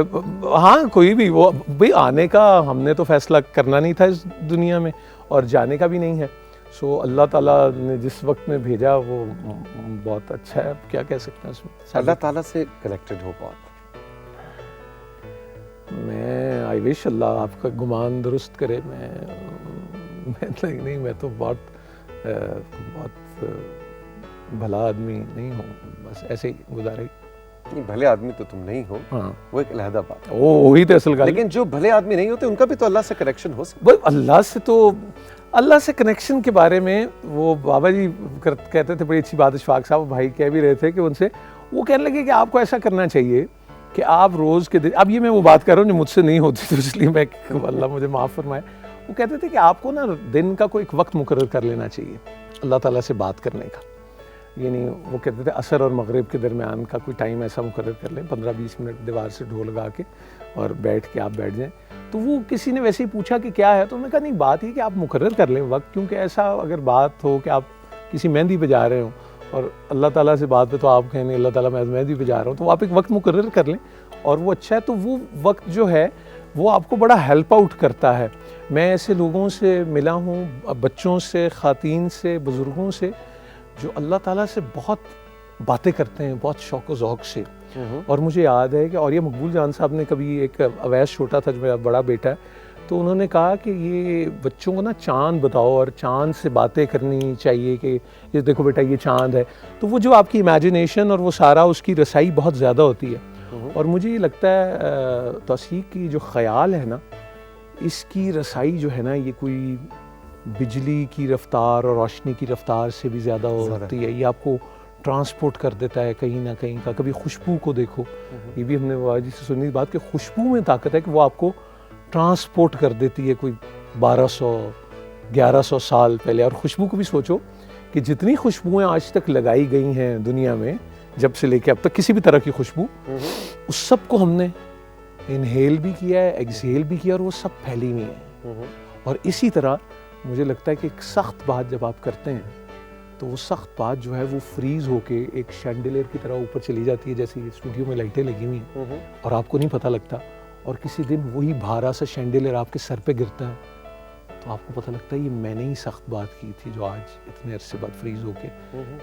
हाँ, कोई भी वो भाई आने का हमने तो फैसला करना नहीं था इस दुनिया में, और जाने का भी नहीं है। सो अल्लाह ताला ने जिस वक्त में भेजा वो बहुत अच्छा है, क्या कह सकते हैं उसमें। अल्लाह ताला से कनेक्टेड हो बहुत। मैं आई विश अल्लाह आपका गुमान दुरुस्त करे। मैं तो बहुत भला आदमी नहीं हूँ, बस ऐसे ही गुजारे। नहीं, भले आदमी तो तुम नहीं हो, हाँ, वो एक अलहदा बात है। वही तो असल लेकिन जो भले आदमी नहीं होते उनका भी तो अल्लाह से कनेक्शन हो सकता है। अल्लाह से कनेक्शन के बारे में वो बाबा जी कहते थे, बड़ी अच्छी बात इशफाक साहब भाई कह भी रहे थे कि उनसे वो कहने लगे कि आपको ऐसा करना चाहिए कि आप रोज़ के दिन, अब ये मैं वो बात कर रहा हूँ जो मुझसे नहीं होती तो इसलिए मैं, अल्लाह मुझे माफ़ फरमाए। वो कहते थे कि आपको ना दिन का कोई एक वक्त मुकर्रर कर लेना चाहिए अल्लाह ताला से बात करने का। यानी वो कहते थे असर और मगरिब के दरमियान का कोई टाइम ऐसा मुकर्रर कर लें, 15-20 मिनट दीवार से ढो लगा के और बैठ के आप बैठ जाएं। तो वो किसी ने वैसे ही पूछा कि क्या है, तो मैं कहा नहीं, बात ही कि आप मुकर्रर कर लें वक्त, क्योंकि ऐसा अगर बात हो कि आप किसी मेहंदी पे जा रहे हो और अल्लाह ताला से बात है तो आप कहें अल्लाह ताला मैं मेहंदी पे जा रहा हूँ, तो आप एक वक्त मुकर्रर कर लें और वो अच्छा है। तो वो वक्त जो है वो आपको बड़ा हेल्प आउट करता है। मैं ऐसे लोगों से मिला हूँ, बच्चों से, ख़ातीन से, बुज़ुर्गों से, जो अल्लाह ताला से बहुत बातें करते हैं, बहुत शौक़ ज़ौक़ से। और मुझे याद है कि और ये मकबूल जान साहब ने कभी एक अवैस छोटा था जो मेरा बड़ा बेटा है, तो उन्होंने कहा कि ये बच्चों को ना चांद बताओ और चांद से बातें करनी चाहिए कि ये देखो बेटा ये चांद है। तो वो जो आपकी इमेजिनेशन और वो सारा उसकी रसाई बहुत ज़्यादा होती है। और मुझे ये लगता है तौसीक की जो ख़याल है ना, इसकी रसाई जो है ना, ये कोई बिजली की रफ्तार और रोशनी की रफ्तार से भी ज़्यादा होती है। ये आपको ट्रांसपोर्ट कर देता है कहीं ना कहीं का। कभी खुशबू को देखो, ये भी हमने वाजी से सुनी बात कि खुशबू में ताकत है कि वो आपको ट्रांसपोर्ट कर देती है कोई 1200-1100 साल पहले। और खुशबू को भी सोचो कि जितनी खुशबुएं आज तक लगाई गई हैं दुनिया में, जब से लेके अब तक, किसी भी तरह की खुशबू, उस सब को हमने इनहेल भी किया है, एक्सहेल भी किया, और वो सब फैली हुई है। और इसी तरह मुझे लगता है कि एक सख्त बात जब आप करते हैं तो वो सख्त बात जो है वो फ्रीज होके एक शैंडिलियर की तरह ऊपर चली जाती है, जैसे स्टूडियो में लाइटें लगी हुई हैं और आपको नहीं पता लगता। और किसी दिन वही भारा सा शैंडिलियर आपके सर पे गिरता है तो आपको पता लगता है ये मैंने ही सख्त बात की थी जो आज इतने अरसे बाद फ्रीज होके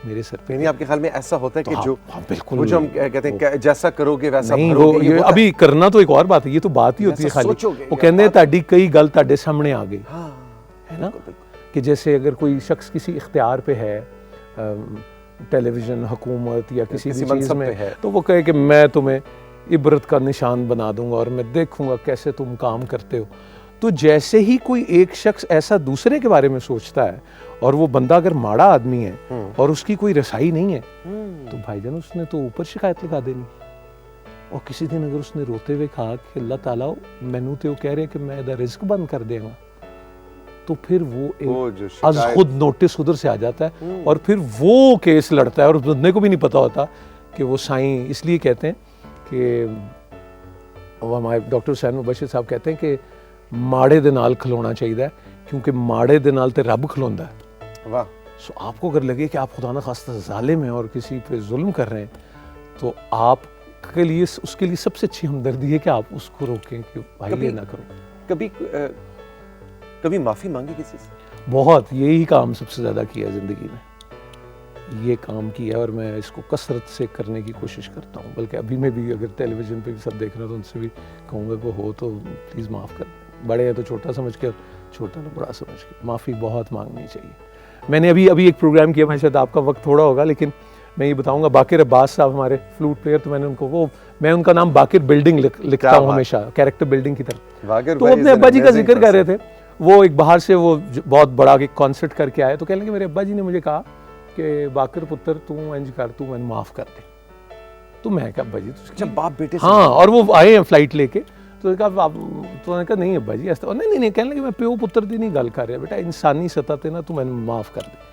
मेरे सर पे। यानी आपके ख्याल में ऐसा होता है कि तो जो बिल्कुल वो जो हम कहते हैं कि जैसा करोगे वैसा नहीं, भरोगे, ये होता है? अभी करना तो एक और बात है, ये तो बात ही होती है जैसा खाली। सोचोगे वो या कहते हैं बात- ताड़ी कई गल ताड़े सामने आ गई, हाँ, है ना, बिल्कुल, कि जैसे अगर कोई शख्स किसी इख्तियार पे है, टेलीविजन, हुकूमत या किसी किसी भी चीज़ मनसब पे में है। तो वो कहे कि मैं तुम्हें इबरत का निशान बना दूंगा और मैं देखूंगा कैसे तुम काम करते हो। तो जैसे ही कोई एक शख्स ऐसा दूसरे के बारे में सोचता है और वो बंदा अगर माड़ा आदमी है और उसकी कोई रसाई नहीं है तो भाईजान उसने तो ऊपर शिकायत लगा देनी। और किसी दिन अगर उसने रोते हुए कहा कि अल्लाह ताला मैनू तो कह रहे कि मैं रिस्क बंद कर देगा, तो फिर वो जो एक आज शिकायत- खुद नोटिस उधर से आ जाता है और फिर वो केस लड़ता है और उस बंदे को भी नहीं पता होता कि वो साईं, इसलिए कहते हैं कि वो हमारे डॉक्टर हुसैन मुबशिर साहब कहते हैं कि माड़े दे नाल खलोना चाहिए क्योंकि माड़े दे नाल ते रब खलोंदा है। वाह, सो आपको अगर लगे कि आप खुदा न खास्ता जालिम हैं और किसी पे जुल्म कर रहे हैं तो आपके लिए उसके लिए सबसे अच्छी हमदर्दी है कि आप उसको रोकें कि भाई ये ना करो। कभी माफी मांगी किसी से? बहुत, यही काम सबसे ज़्यादा किया ज़िंदगी में, ये काम किया और मैं इसको कसरत से करने की कोशिश करता हूँ। बल्कि अभी मैं भी अगर टेलीविज़न पे भी सब देख रहे हो तो उनसे भी कहूँगा कि हो तो प्लीज़ माफ़ कर, बड़े हैं तो छोटा समझ के, छोटा तो बड़ा समझ के माफ़ी बहुत मांगनी चाहिए। मैंने अभी एक प्रोग्राम किया, मैं शायद आपका वक्त थोड़ा होगा लेकिन मैं ये बताऊँगा, बाकिर अब्बास साहब हमारे फ्लूट प्लेयर, तो मैंने उनको मैं उनका नाम बाकिर बिल्डिंग लिखता हूँ हमेशा, कैरेक्टर बिल्डिंग की तरह। वाकिर तो भाई अपने is an अब्बा जी का amazing जिक्र कर रहे person. थे, वो एक बाहर से वो बहुत बड़ा एक कॉन्सर्ट करके आए तो कहने लगे मेरे अब्बा जी ने मुझे कहा कि बाकर पुत्र तू इंज कर, तू मैंने माफ़ कर दे। तो मैं कहा अब्बा जी जब बाप बेटे से हाँ, और वो आए हैं फ्लाइट लेके, तो कहा तो उन्होंने कहा नहीं अब्बा जी ऐसा नहीं कहने लगे मैं प्यो पुत्र की नहीं गल कर रहा बेटा, इंसानी सतह पे ना तू मैंने माफ़ कर दे।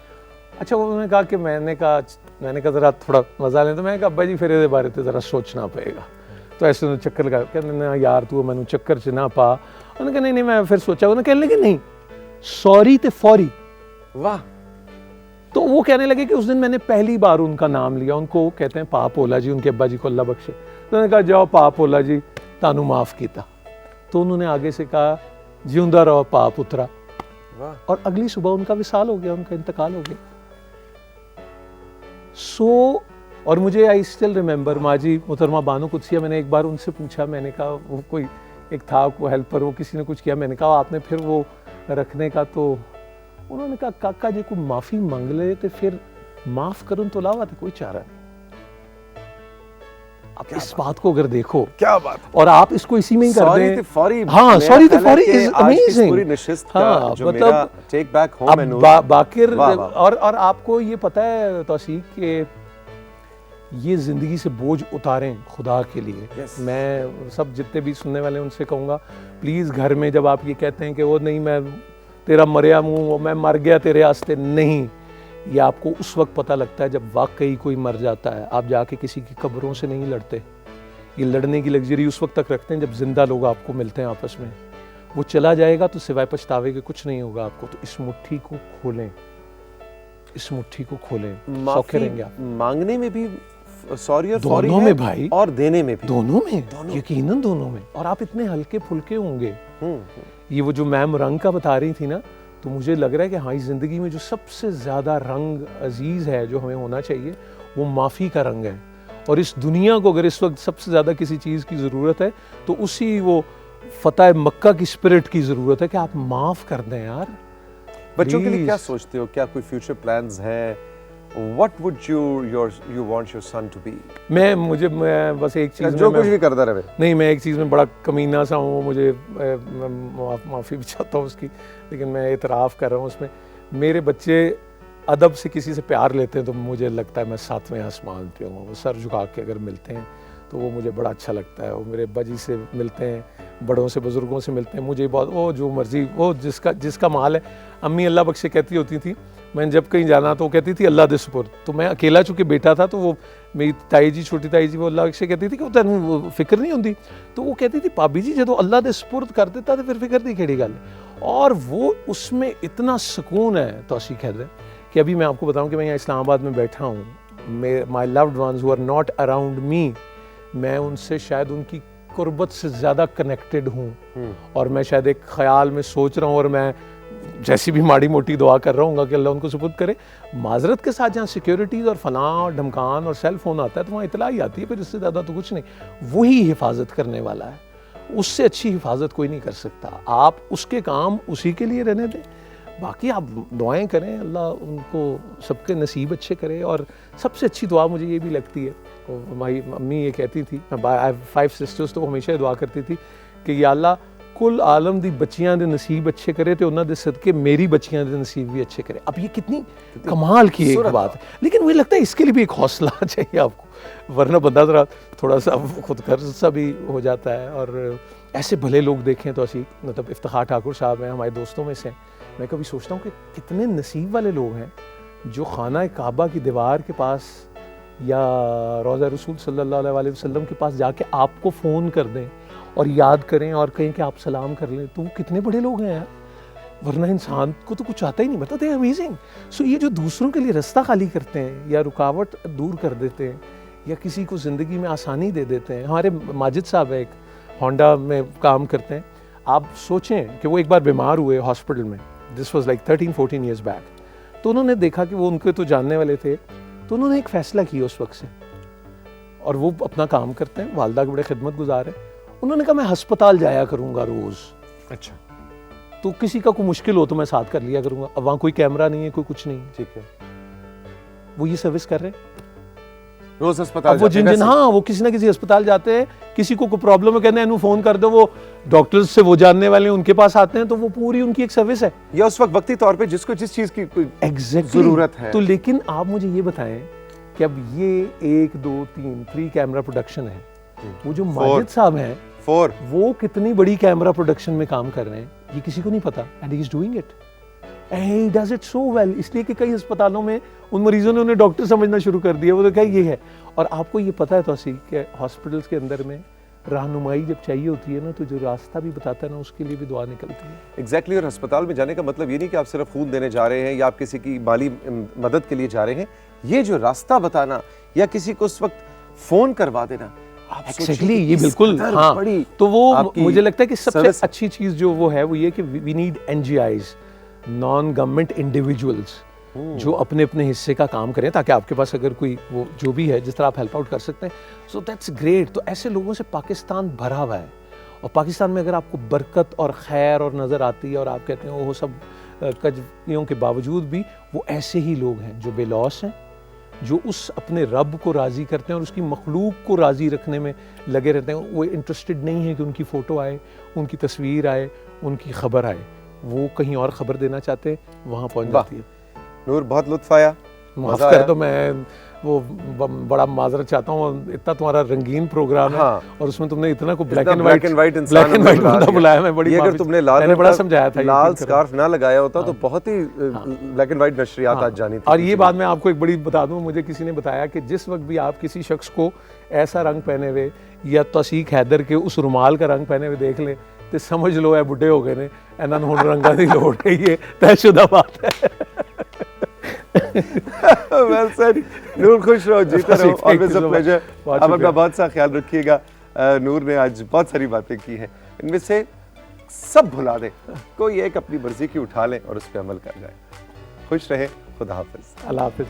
अच्छा, उन्होंने कहा कि मैंने कहा ज़रा थोड़ा मजा लें, तो मैंने कहा अब्बा जी फिर ये बारे ज़रा सोचना पड़ेगा। तो ऐसे उन्होंने चक्कर लगा, कहते ना यार तू मैंने चक्कर च ना पा। उन्होंने कहा नहीं मैं फिर सोचा। उन्होंने कहने लगे नहीं सॉरी ते फौरी। वाह, तो वो कहने लगे कि उस दिन मैंने पहली बार उनका नाम लिया, उनको कहते हैं पाप ओला जी, उनके अब्बा जी को अल्लाह बख्शे। तो उन्होंने कहा जाओ पाप ओला जी तानू माफ़ किया। तो उन्होंने आगे से कहा जिंदा रहो पाप उतरा, वाह, और अगली सुबह उनका विसाल हो गया, उनका इंतकाल हो गया। सो और मुझे आई स्टिल रिमेंबर माजी मोहतरमा बानो कुदसिया, मैंने एक बार उनसे पूछा, मैंने कहा वो कोई एक था को हेल्पर, वो किसी ने कुछ किया, मैंने कहा आपने फिर वो रखने का, तो उन्होंने कहा काका जी को माफ़ी मांग ले तो फिर माफ़ करूँ तो अलावा तो कोई चारा नहीं। आप इस बात को अगर देखो, क्या बात है। और आप इसको इसी में ही कर सॉरी दें। ते फौरी, हाँ, मेरा सॉरी ते ख्याल है फौरी कि इज आज की इस अमेजिंग। पूरी नशिस्त का हाँ, जो मेरा टेक बैक होम है अब नूर, बाकिर वाह, वाह। और आपको ये पता है तौसीक कि ये ज़िंदगी से बोझ उतारें खुदा के लिए। Yes. मैं सब जितने भी सुनने वाले हैं उनसे कहूँगा प्लीज़ घर में जब आप ये कहते हैं कि वो नहीं मैं तेरा मरिया मुँह, मैं मर गया तेरे आस्ते, नहीं, ये आपको उस वक्त पता लगता है जब वाकई कोई मर जाता है। आप जाके किसी की कब्रों से नहीं लड़ते, ये लड़ने की लग्जरी उस वक्त तक रखते हैं जब जिंदा लोग आपको मिलते हैं आपस में। वो चला जाएगा तो सिवाय पछतावे के कुछ नहीं होगा आपको। तो इस मुट्ठी को खोलें, इस मुट्ठी को खोलें, सौखे रहेंगे आप। मांगने में भी सॉरी और फौरी दोनों है, में भाई, और देने में भी, दोनों में, यकीनन दोनों में। और आप इतने हल्के फुल्के होंगे। ये वो जो मैम रंग का बता रही थी ना, तो मुझे लग रहा है कि हाँ, इस ज़िंदगी में जो सबसे ज़्यादा रंग अजीज़ है जो हमें होना चाहिए वो माफ़ी का रंग है। और इस दुनिया को अगर इस वक्त सबसे ज़्यादा किसी चीज़ की ज़रूरत है तो उसी वो फतह मक्का की स्पिरिट की ज़रूरत है कि आप माफ़ कर दें यार। बच्चों के लिए Please. क्या सोचते हो, क्या कोई फ्यूचर प्लान्स हैं? What would you want your son to be? मैं बस एक चीज़ जो में कुछ भी करता रहे। नहीं, मैं एक चीज़ में बड़ा कमीना सा हूँ, मुझे माफ़ी भी चाहता हूँ उसकी, लेकिन मैं एतराफ़ कर रहा हूँ उसमें। मेरे बच्चे अदब से किसी से प्यार लेते हैं तो मुझे लगता है मैं 7वें आसमान पे हूँ। वो सर झुका के अगर मिलते हैं तो वो मुझे बड़ा अच्छा लगता है। वो मेरे अब्बा जी से मिलते हैं, बड़ों से बुज़ुर्गों से मिलते हैं, मुझे बहुत वो जो मर्ज़ी वो जिसका माल है। अम्मी अल्लाह बख्शे कहती होती थी, मैं जब कहीं जाना तो वो कहती थी अल्लाह दे सुपुर्द। तो मैं अकेला चूँकि बेटा था तो वो मेरी ताई जी, छोटी ताई जी, वो अल्लाह बख्शे कहती थी कि तेनू फिक्र नहीं होती। तो वो कहती थी भाभी जी जो अल्लाह दे सुपुर्द कर देता तो फिर फिक्र दी केड़ी गल। और वो उसमें इतना सुकून है तो असी कह रहे कि अभी मैं आपको बताऊं कि मैं यहाँ इस्लामाबाद में बैठा हूँ, my loved ones who are not around me, मैं उनसे शायद उनकी कुर्बत से ज़्यादा कनेक्टेड हूँ। और मैं शायद एक ख्याल में सोच रहा हूँ और मैं जैसी भी माड़ी मोटी दुआ कर रहा हूँ कि अल्लाह उनको सुपुर्द करे। माजरत के साथ जहाँ सिक्योरिटीज़ और फलां और ढमकान और सेल फ़ोन आता है तो वहाँ इतला ही आती है, फिर इससे ज़्यादा तो कुछ नहीं। वही हिफाजत करने वाला है, उससे अच्छी हिफाजत कोई नहीं कर सकता। आप उसके काम उसी के लिए रहने दें, बाकी आप दुआएं करें, अल्लाह उनको सबके नसीब अच्छे करे। और सबसे अच्छी दुआ मुझे ये भी लगती है, हमारी मम्मी ये कहती थी, आई हैव 5 सिस्टर्स, तो हमेशा ये दुआ करती थी कि या अल्लाह कुल आलम दी बच्चियां दे नसीब अच्छे करे तो उन्होंने दे सदके मेरी बच्चियां दे नसीब भी अच्छे करे। अब ये कितनी कमाल की एक बात है, लेकिन मुझे लगता है इसके लिए भी एक हौसला चाहिए आपको, वरना बंदा ज़रा थोड़ा सा खुद गर्ज सा भी हो जाता है। और ऐसे भले लोग देखें तो असी मतलब इफ्तिखार ठाकुर साहब हैं, हमारे दोस्तों में से हैं। मैं कभी सोचता हूँ कि कितने नसीब वाले लोग हैं जो खाना काबा की दीवार के पास या रोज़ा रसूल सल्लल्लाहु अलैहि वसल्लम के पास जाके आपको फ़ोन कर दें और याद करें और कहें कि आप सलाम कर लें, तो वो कितने बड़े लोग हैं यार। वरना इंसान को तो कुछ आता ही नहीं, बताते हैं अमेजिंग। सो ये जो दूसरों के लिए रास्ता खाली करते हैं या रुकावट दूर कर देते हैं या किसी को ज़िंदगी में आसानी दे देते हैं। हमारे माजिद साहब है, एक होंडा में काम करते हैं। आप सोचें कि वो एक बार बीमार हुए हॉस्पिटल में, this was like 13-14 years back. तो उन्होंने देखा कि वो उनके तो जानने वाले थे, तो उन्होंने एक फ़ैसला किया उस वक्त से, और वो अपना काम करते हैं, वालदा के बड़े खिदमत गुजार हैं। उन्होंने कहा मैं हस्पताल जाया करूँगा रोज़। अच्छा, तो किसी का कोई मुश्किल हो तो मैं साथ कर लिया करूँगा। अब वहाँ कोई कैमरा नहीं है, कोई कुछ नहीं, ठीक है। वो ये सर्विस कर रहे हैं। रोज अस्पताल अब वो जाते हैं जिन वैसे? हाँ, वो किसी ना किसी अस्पताल जाते हैं, किसी को कोई प्रॉब्लम है कहते हैं इन्हें फ़ोन कर दो, वो डॉक्टर्स से वो जानने वाले हैं उनके पास आते हैं, तो वो पूरी उनकी एक सर्विस है। या उस वक्त वक्ती तौर पे जिसको जिस चीज की कोई एग्जैक्टली जरूरत है। तो लेकिन आप मुझे ये बताएं कि अब ये 1 2 3 कैमरा प्रोडक्शन है, वो जो माजिद साहब हैं 4 वो कितनी बड़ी कैमरा प्रोडक्शन में काम कर रहे हैं ये किसी को नहीं पता, and he is doing it and he does it so well. इसलिए कि कई अस्पतालों में उन मरीजों ने उन्हें डॉक्टर समझना शुरू कर दिया, वो तो क्या ये है। और आपको ये पता है तो असी कि हॉस्पिटल्स के अंदर में रहनुमाई जब चाहिए होती है ना, तो जो रास्ता भी बताता है ना, उसके लिए भी दुआ निकलती है। एग्जैक्टली। और अस्पताल में जाने का मतलब ये नहीं कि आप सिर्फ खून देने जा रहे हैं या आप किसी की माली मदद के लिए जा रहे हैं। ये जो रास्ता बताना या किसी को उस वक्त फोन करवा देना, आप सोचिए एक्जेक्टली, कि ये इस बिल्कुल कदर हाँ। बड़ी तो वो आपकी मुझे लगता है कि सबसे सर्विस- अच्छी चीज़ जो वो है वो ये कि we need NGIs, non government individuals, जो अपने अपने हिस्से का काम करें, ताकि आपके पास अगर कोई वो जो भी है जिस तरह आप हेल्प आउट कर सकते हैं, सो दैट्स ग्रेट। तो ऐसे लोगों से पाकिस्तान भरा हुआ है, और पाकिस्तान में अगर आपको बरकत और खैर और नज़र आती है और आप कहते हैं वो सब कजवियों के बावजूद भी वो ऐसे ही लोग हैं जो बेलौस हैं, जो उस अपने रब को राज़ी करते हैं और उसकी मखलूक को राज़ी रखने में लगे रहते हैं। वो इंटरेस्टेड नहीं है कि उनकी फ़ोटो आए, उनकी तस्वीर आए, उनकी ख़बर आए, वो कहीं और ख़बर देना चाहते हैं, वहाँ पहुँच जाती है। नूर, बहुत लुत्फ आया, माफ़ मज़ा कर आया। दो, मैं वो बड़ा माजरत चाहता हूँ, इतना तुम्हारा रंगीन प्रोग्राम है हाँ। और उसमें तुमने इतना को ब्लैक इतना एंड black and white इंसान ब्लैक एंड हमने वाइट बुला बंदा दिया। बुलाया, मैं बड़ी ये अगर माफ़ी- तुमने लाल मैंने रंग बड़ा का समझाया था, लाल यकीन करो। स्कार्फ ना लगाया होता तो बहुत ही ब्लैक एंड व्हाइट नशरियात आज जानी थी। और ये बात मैं आपको एक बड़ी बता दूं, मुझे किसी ने बताया कि जिस वक्त भी आप किसी शख्स को ऐसा रंग पहने हुए या तौसीक हैदर के उस रुमाल का रंग पहने हुए देख लें तो समझ लो है बुढ़े हो गए ने, इन्हां नूं हुण रंगां दी लोड़ है, ये तयशुदा बात है। Well said. नूर, खुश रहो, जीते रहो, ऑलवेज अ प्लेजर। बहुत आप अपना शुक्रिया। बहुत सा ख्याल रखिएगा। नूर ने आज बहुत सारी बातें की हैं, इनमें से सब भुला दें, कोई एक अपनी मर्जी की उठा लें और उस पर अमल कर जाए। खुश रहे, खुदा हाफिज। अल्लाह हाफिज़।